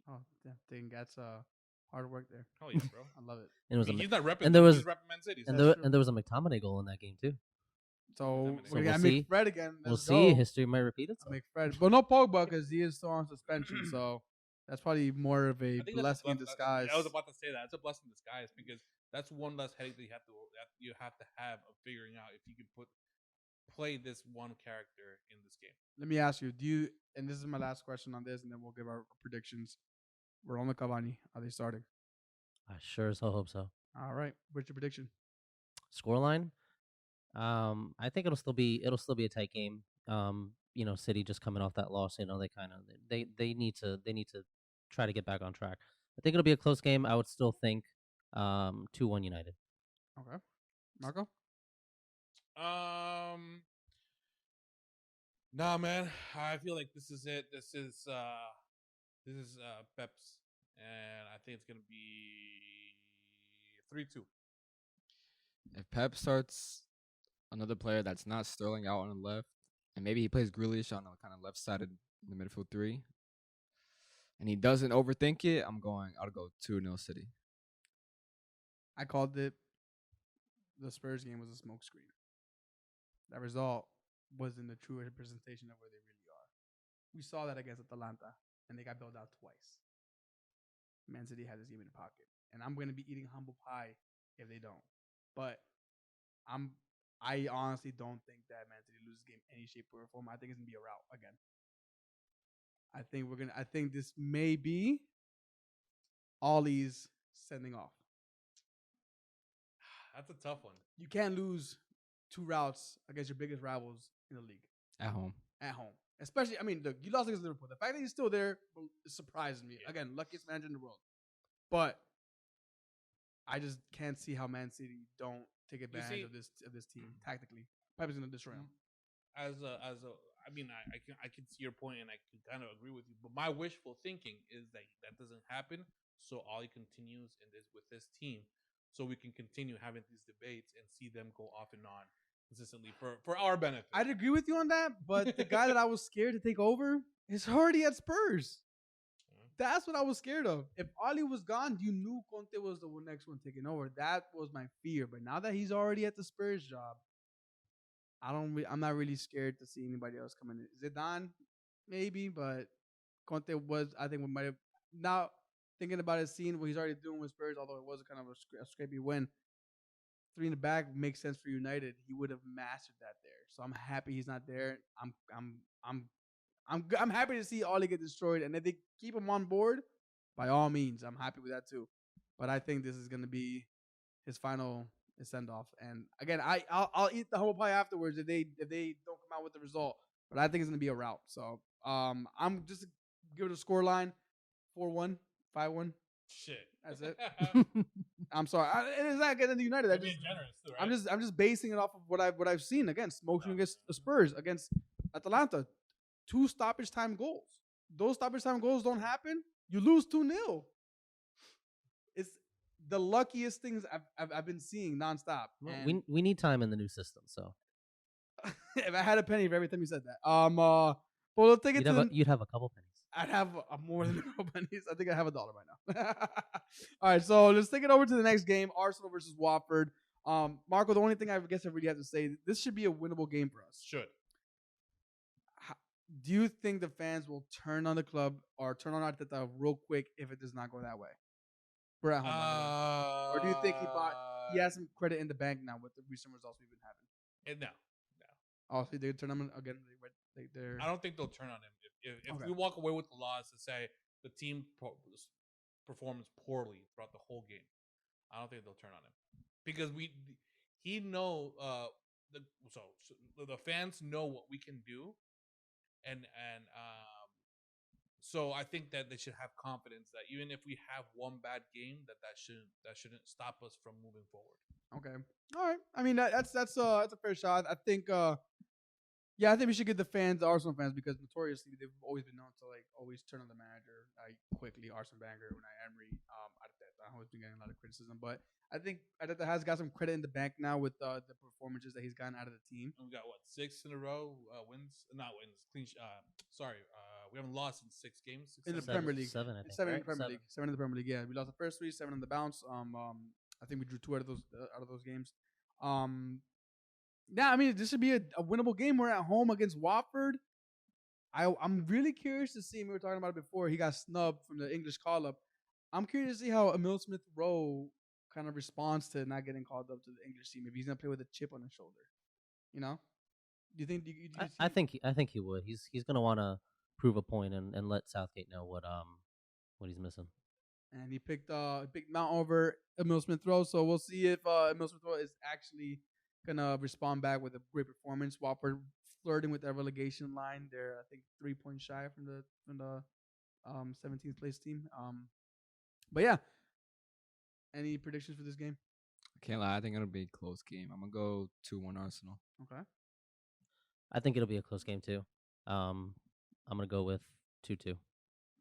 Oh, damn thing. That's hard work there. Hell yeah, bro. I love it. And it was He's not repping. and there was he's repping Man City. and That's there there was a McTominay goal in that game too. So So we're we'll gonna see. make Fred again. We'll Let's see. go. History might repeat itself. Make Fred, but no Pogba because he is still on suspension. So that's probably more of a I think blessing in disguise. I was about to say that. It's a blessing in disguise, because that's one less headache that you have to have of figuring out if you can play this one character in this game. Let me ask you: do you? And this is my last question on this, and then we'll give our predictions. Ronaldo, Cavani, are they starting? I sure as hell hope so. All right. What's your prediction? Scoreline. I think it'll still be a tight game. City just coming off that loss, they need to try to get back on track. I think it'll be a close game. I would still think 2-1 United. Okay, Marco. Nah, man. I feel like this is it. This is Pep's, and I think it's gonna be 3-2. If Pep starts another player that's not Sterling out on the left, and maybe he plays Grealish on the kind of left side of the midfield 3, and he doesn't overthink it, I'll go 2-0 City. I called it. The Spurs game was a smokescreen. That result wasn't the true representation of where they really are. We saw that against Atalanta, and they got bailed out twice. Man City had this game in the pocket, and I'm going to be eating humble pie if they don't. But I honestly don't think that Man City loses game any shape or form. I think it's going to be a rout again. I think this may be Ollie's sending off. That's a tough one. You can't lose 2 routes against your biggest rivals in the league At home. Especially, look, you lost against Liverpool. The fact that he's still there surprises me. Yeah. Again, luckiest manager in the world. But I just can't see how Man City don't take advantage of this team tactically. Pep is going to destroy them. I can see your point, and I can kind of agree with you. But my wishful thinking is that doesn't happen. So Ollie continues with this team, so we can continue having these debates and see them go off and on consistently for our benefit. I'd agree with you on that, but the guy that I was scared to take over is already at Spurs. That's what I was scared of. If Ali was gone, you knew Conte was the next one taking over. That was my fear. But now that he's already at the Spurs job, I'm not really scared to see anybody else coming in. Zidane, maybe, but Conte was, I think, we might have now thinking about it, seeing what he's already doing with Spurs. Although it was kind of a scrapey win, 3 in the back makes sense for United. He would have mastered that there. So I'm happy he's not there. I'm happy to see Ollie get destroyed, and if they keep him on board, by all means, I'm happy with that too. But I think this is gonna be his final send off. And again, I'll eat the humble pie afterwards if they don't come out with the result. But I think it's gonna be a rout. So I'm just give it a score line 4-1, 5-1. Shit. That's it. I'm sorry. It is not getting the United. You're being generous too, right? I'm just basing it off of what I've seen. Again, smoking against the Spurs, against Atalanta. 2 stoppage time goals. Those stoppage time goals don't happen, you lose 2-0. It's the luckiest things I've been seeing nonstop. Well, we need time in the new system, so if I had a penny for every time you said that, well, let's take it you'd have a couple pennies. I'd have more than a couple pennies. I think I have $1 right now. All right, so let's take it over to the next game: Arsenal versus Watford. Marco, the only thing I guess I really have to say, this should be a winnable game for us. Should. Do you think the fans will turn on the club or turn on Arteta real quick if it does not go that way? We're at home. Or do you think he has some credit in the bank now with the recent results we've been having? No. Oh, so they turn him again. I don't think they'll turn on him. If Okay. we walk away with the loss to say the team performs poorly throughout the whole game, I don't think they'll turn on him because the fans know what we can do, and so I think that they should have confidence that even if we have one bad game, that shouldn't stop us from moving forward. Okay. All right. I mean, that's a fair shot. I think I think we should get the Arsenal fans, because notoriously they've always been known to always turn on the manager quickly. Arsene Wenger, Unai Emery, Arteta. I've always been getting a lot of criticism, but I think Arteta has got some credit in the bank now with the performances that he's gotten out of the team. And we got 6 in a row wins, not wins, clean. We haven't lost in 6 games. In the Premier League. 7, I think. 7 in right? the Premier League. 7 in the Premier League. Yeah, we lost the first 3, 7 in the bounce. I think we drew 2 out of those games. Yeah, I mean, this should be a winnable game. We're at home against Watford. I'm really curious to see. We were talking about it before. He got snubbed from the English call-up. I'm curious to see how Emile Smith-Rowe kind of responds to not getting called up to the English team. If he's gonna play with a chip on his shoulder, you know? Do you think? I think he would. He's gonna want to prove a point and let Southgate know what he's missing. And he picked Mount over Emile Smith-Rowe. So we'll see if Emile Smith-Rowe is actually gonna respond back with a great performance. Watford flirting with that relegation line. They're, I think, 3 points shy from the 17th place team. But yeah, any predictions for this game? I can't lie. I think it'll be a close game. I'm gonna go 2-1 Arsenal. Okay. I think it'll be a close game too. I'm gonna go with 2-2.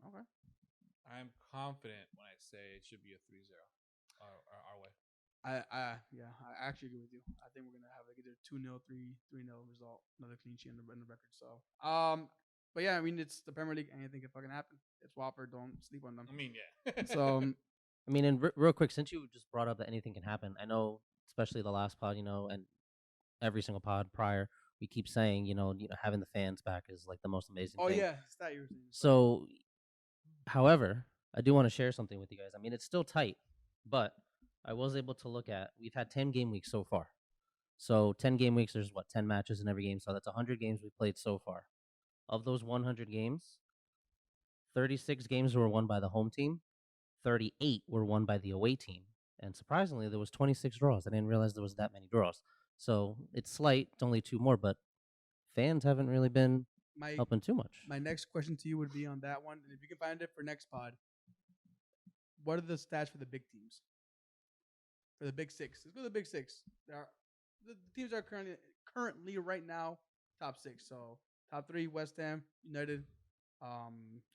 Okay. I'm confident when I say it should be a 3-0 our way. I actually agree with you. I think we're gonna have either 2-0, 3-0 result, another clean sheet in the record. So, but yeah, I mean, it's the Premier League. Anything can fucking happen. It's Watford. Don't sleep on them. I mean, yeah. So, I mean, and real quick, since you just brought up that anything can happen, I know, especially the last pod, and every single pod prior, we keep saying, having the fans back is like the most amazing thing. oh yeah, it's that you were saying. So, however, I do want to share something with you guys. I mean, it's still tight, but I was able to look at, we've had 10 game weeks so far. So 10 game weeks, there's 10 matches in every game. So that's 100 games we played so far. Of those 100 games, 36 games were won by the home team. 38 were won by the away team. And surprisingly, there was 26 draws. I didn't realize there was that many draws. So it's slight. It's only 2 more, but fans haven't really been helping too much. My next question to you would be on that one. And if you can find it for next pod, what are the stats for the big teams? For the Big Six. Let's go to the Big Six. The teams are currently right now top 6. So top 3, West Ham, United,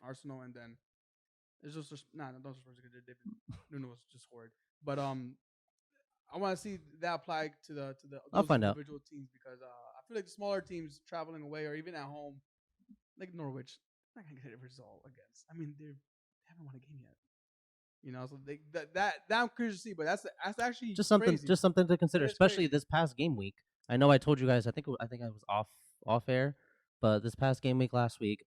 Arsenal, and then it's just those Spurs because David Nuno was just horrid. But I want to see that apply to the I'll find out. individual teams, because I feel like the smaller teams traveling away or even at home, like Norwich, not gonna get a result against. I mean, they're haven't won a game yet. You know, so that I'm curious to see, but that's actually Just something to consider, It is especially crazy. this past game week. I know I told you guys. I think I was off air, but this past game week last week,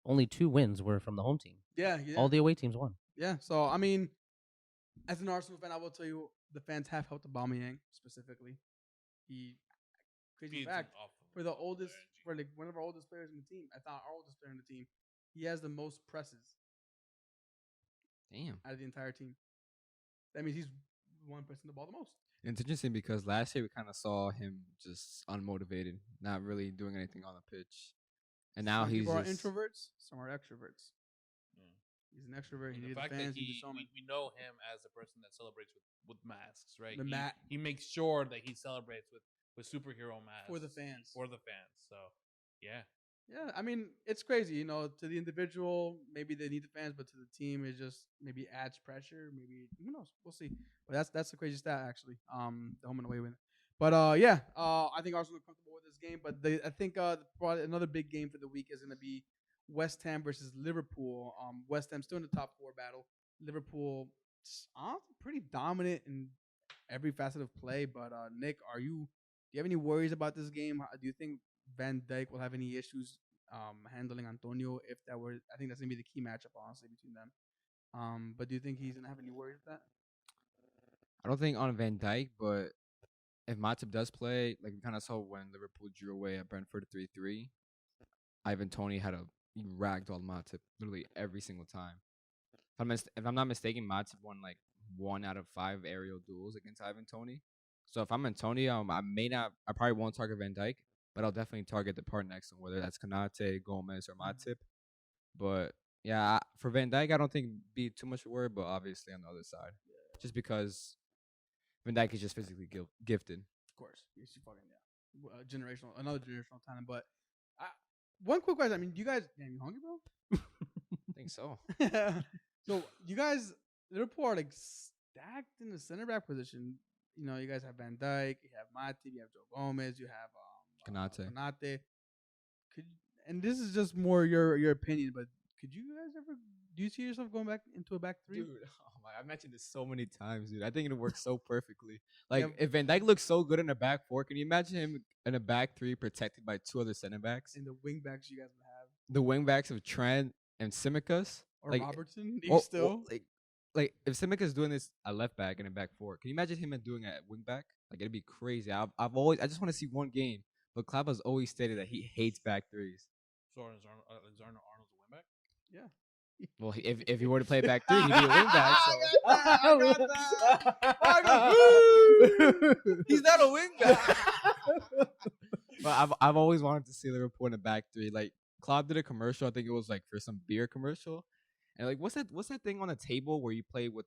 only 2 wins were from the home team. Yeah. All the away teams won. Yeah. So I mean, as an Arsenal fan, I will tell you the fans have helped Aubameyang specifically. He crazy Feeds fact him off of for the oldest energy. for like one of our oldest players in the team. I thought our oldest player in the team. He has the most presses Damn. out of the entire team. That means he's the one pressing the ball the most. And it's interesting because last year we kind of saw him just unmotivated, not really doing anything on the pitch. And now Some he's people are just introverts, some are extroverts. Yeah. He's an extrovert. And He the needs the fact that fans. He's a showman. we know him as a person that celebrates with masks, right? The He makes sure that he celebrates with superhero masks For the fans. For the fans. So yeah. Yeah, I mean, it's crazy. You know, to the individual, maybe they need the fans, but to the team, it just maybe adds pressure. Maybe who knows? We'll see. But that's a crazy stat actually. The home and away win. But yeah, I think Arsenal are comfortable with this game. But I think probably another big game for the week is going to be West Ham versus Liverpool. West Ham still in the top 4 battle. Liverpool, pretty dominant in every facet of play. But Nick, do you have any worries about this game? Do you think Van Dijk will have any issues handling Antonio if that were? I think that's gonna be the key matchup, honestly, between them. But do you think he's gonna have any worries with that? I don't think on Van Dijk, but if Matip does play, like we kind of saw when Liverpool drew away at Brentford 3-3, Ivan Toney he ragdolled Matip literally every single time. If I'm not mistaken, Matip won like 1 out of 5 aerial duels against Ivan Toney. So if I'm Antonio, I probably won't target Van Dijk, but I'll definitely target the part next to him, whether that's Konate, Gomez, or Matip. But yeah, for Van Dijk, I don't think it'd be too much of a worry, but obviously on the other side, just because Van Dijk is just physically gifted. Of course, he's fucking another generational talent. But one quick question: I mean, you guys, damn, you hungry, bro? I think so. So you guys, Liverpool are like stacked in the center back position. You know, you guys have Van Dijk, you have Matip, you have Joe Gomez, you have Konate. And this is just more your opinion, but could you guys ever? Do you see yourself going back into a back 3? Dude, oh my! I've mentioned this so many times, dude. I think it works so perfectly. Like if Van Dijk looks so good in a back 4, can you imagine him in a back 3 protected by 2 other center backs? And the wing backs you guys would have, the wing backs of Trent and Simicas, or like Robertson, still like if Simicas doing this at left back and a back 4, can you imagine him doing it at wing back? Like it'd be crazy. I just want to see one game, but Klopp has always stated that he hates back 3s. So Alexander Arnold's a wing back? Yeah. Well, if he were to play back 3, he'd be a wing back. So. I got that. He's not a wing back. But I've always wanted to see Liverpool in a back 3. Like Klopp did a commercial. I think it was like for some beer commercial. And like what's that thing on the table where you play with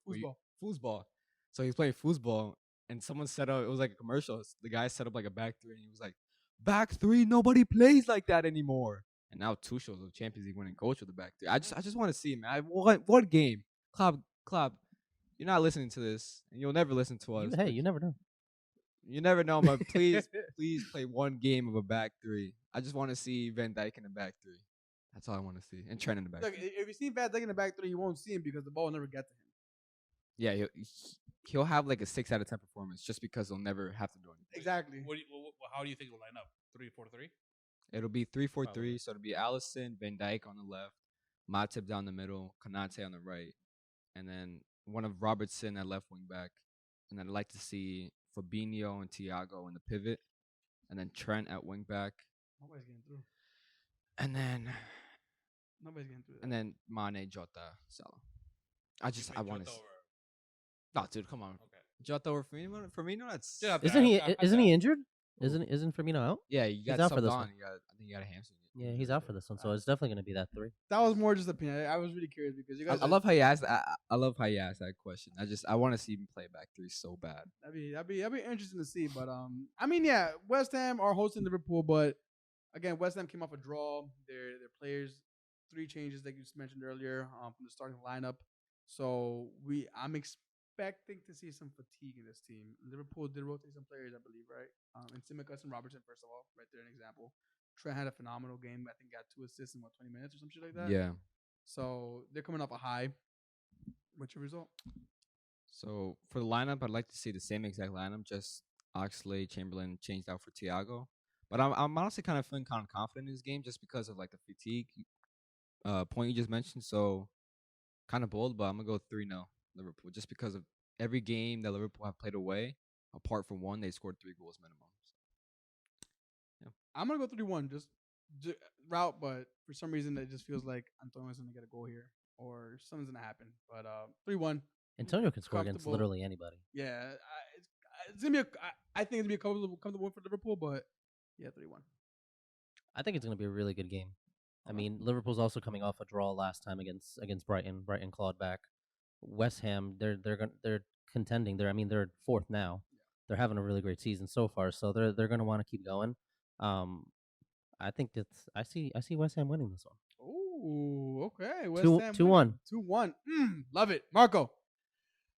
foosball? So he's playing foosball, and someone set up. It was like a commercial. The guy set up like a back 3, and he was like, "Back 3, nobody plays like that anymore." And now Tuchel's the Champions League winning coach with the back 3. I just want to see, man. One game, Klopp. You're not listening to this, and you'll never listen to us. Hey, you never know. You never know, but please play one game of a back 3. I just want to see Van Dijk in the back 3. That's all I want to see, and Trent in the back. Look, if you see Van Dijk in the back 3, you won't see him because the ball will never get to him. Yeah, he'll have like a 6 out of 10 performance just because he'll never have to do anything. Exactly. How do you think it'll line up? 3-4-3? It'll be 3-4-3, so it'll be Alisson, Van Dijk on the left, Matip down the middle, Konate on the right, and then one of Robertson at left wing back. And I'd like to see Fabinho and Thiago in the pivot, and then Trent at wing back. Nobody's getting through. And then Nobody's getting through. And then Mane, Jota, Salah. I want to. No, dude, come on. Okay. Jota or Firmino, that's. Yeah, isn't he injured? Isn't Firmino out? Yeah, you got out for this on. one. I think you got a hamstring. Yeah, he's out for this one, so it's definitely going to be that 3. That was more just opinion. I was really curious because you guys. I love how you asked. I love how you asked that question. I want to see him play back 3 so bad. That'd be interesting to see. But I mean, yeah, West Ham are hosting Liverpool, but again, West Ham came off a draw. Their players, 3 changes like you just mentioned earlier from the starting lineup. So I'm expecting to see some fatigue in this team. Liverpool did rotate some players, I believe, right? And Simicas and Robertson, first of all, right there, an example. Trent had a phenomenal game. I think got 2 assists in 20 minutes or some shit like that. Yeah. So they're coming off a high. What's your result? So for the lineup, I'd like to see the same exact lineup, just Oxlade, Chamberlain changed out for Thiago. But I'm honestly kind of feeling kind of confident in this game just because of like the fatigue point you just mentioned. So kind of bold, but I'm gonna go 3-0 Liverpool just because of every game that Liverpool have played away, apart from one, they scored 3 goals minimum. So, I'm gonna go 3-1, just route, but for some reason it just feels like Antonio's gonna get a goal here or something's gonna happen. But 3-1. Antonio can score against Comfortable. literally anybody. Yeah, it's gonna be. I think it's gonna be a comfortable win for Liverpool, but yeah, 3-1. I think it's going to be a really good game. I Okay. mean, Liverpool's also coming off a draw last time against Brighton. Brighton clawed back. West Ham, they're contending. They're fourth now. They're having a really great season so far, so they're going to want to keep going. I think I see West Ham winning this one. Oh, okay. 2-1. 2-1. Love it, Marco.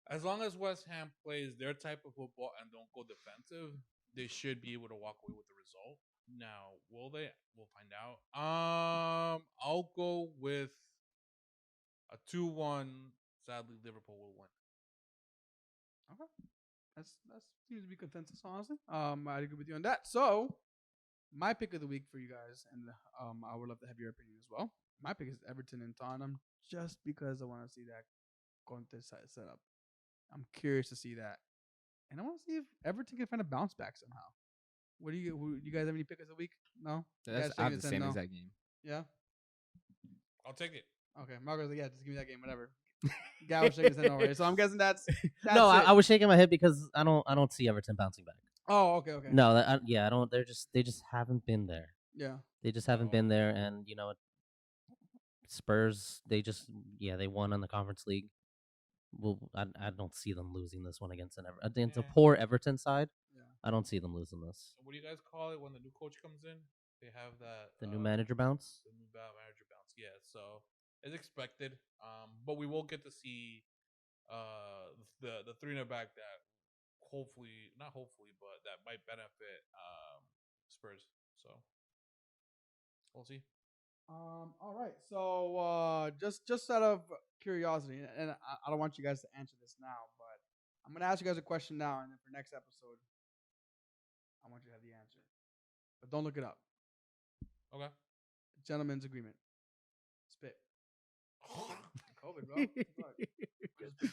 As long as West Ham plays their type of football and don't go defensive, they should be able to walk away with the result. Now, will they? We'll find out. I'll go with a 2-1. Sadly, Liverpool will win. Okay, that seems to be consensus, honestly. I agree with you on that. So, my pick of the week for you guys, and I would love to have your opinion as well. My pick is Everton and Tottenham, just because I want to see that Conte set up. I'm curious to see that, and I want to see if Everton can find a bounce back somehow. What do you guys have any pick of the week? No, You guys that's I shaking have his the head same no? exact game. Yeah. I'll take it. Okay, Marco's like, yeah, just give me that game, whatever. Guy was shaking his head already, so I'm guessing that's No, it. I was shaking my head because I don't see Everton bouncing back. Oh, okay. No, I don't. They just haven't been there. Yeah. They just haven't been there, and Spurs. They won on the Conference League. Well, I don't see them losing this one against against a Yeah. poor Everton side. Yeah. I don't see them losing this. What do you guys call it when the new coach comes in? They have that The new manager bounce. The new manager bounce. Yeah, so it's expected. But we will get to see the 3-0 back that not hopefully, but that might benefit Spurs. So we'll see. All right. So just out of curiosity, and I don't want you guys to answer this now, but I'm gonna ask you guys a question now, and then for next episode, I want you to have the answer, but don't look it up. Okay. Gentleman's agreement. Spit. COVID, bro. Just spit, bro.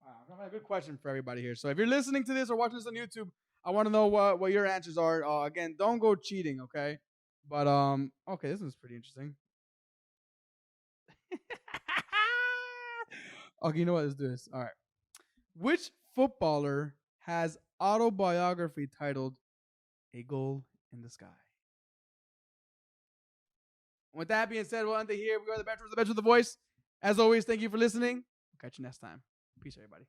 All right, I'm gonna have a good question for everybody here. So if you're listening to this or watching this on YouTube, I want to know what your answers are. Again, don't go cheating, okay? But okay, this one's pretty interesting. Okay, you know what? Let's do this. All right. Which footballer has autobiography titled "A Goal in the Sky"? With that being said, we'll end it here. We are the Bench with the Voice. As always, thank you for listening. We'll catch you next time. Peace, everybody.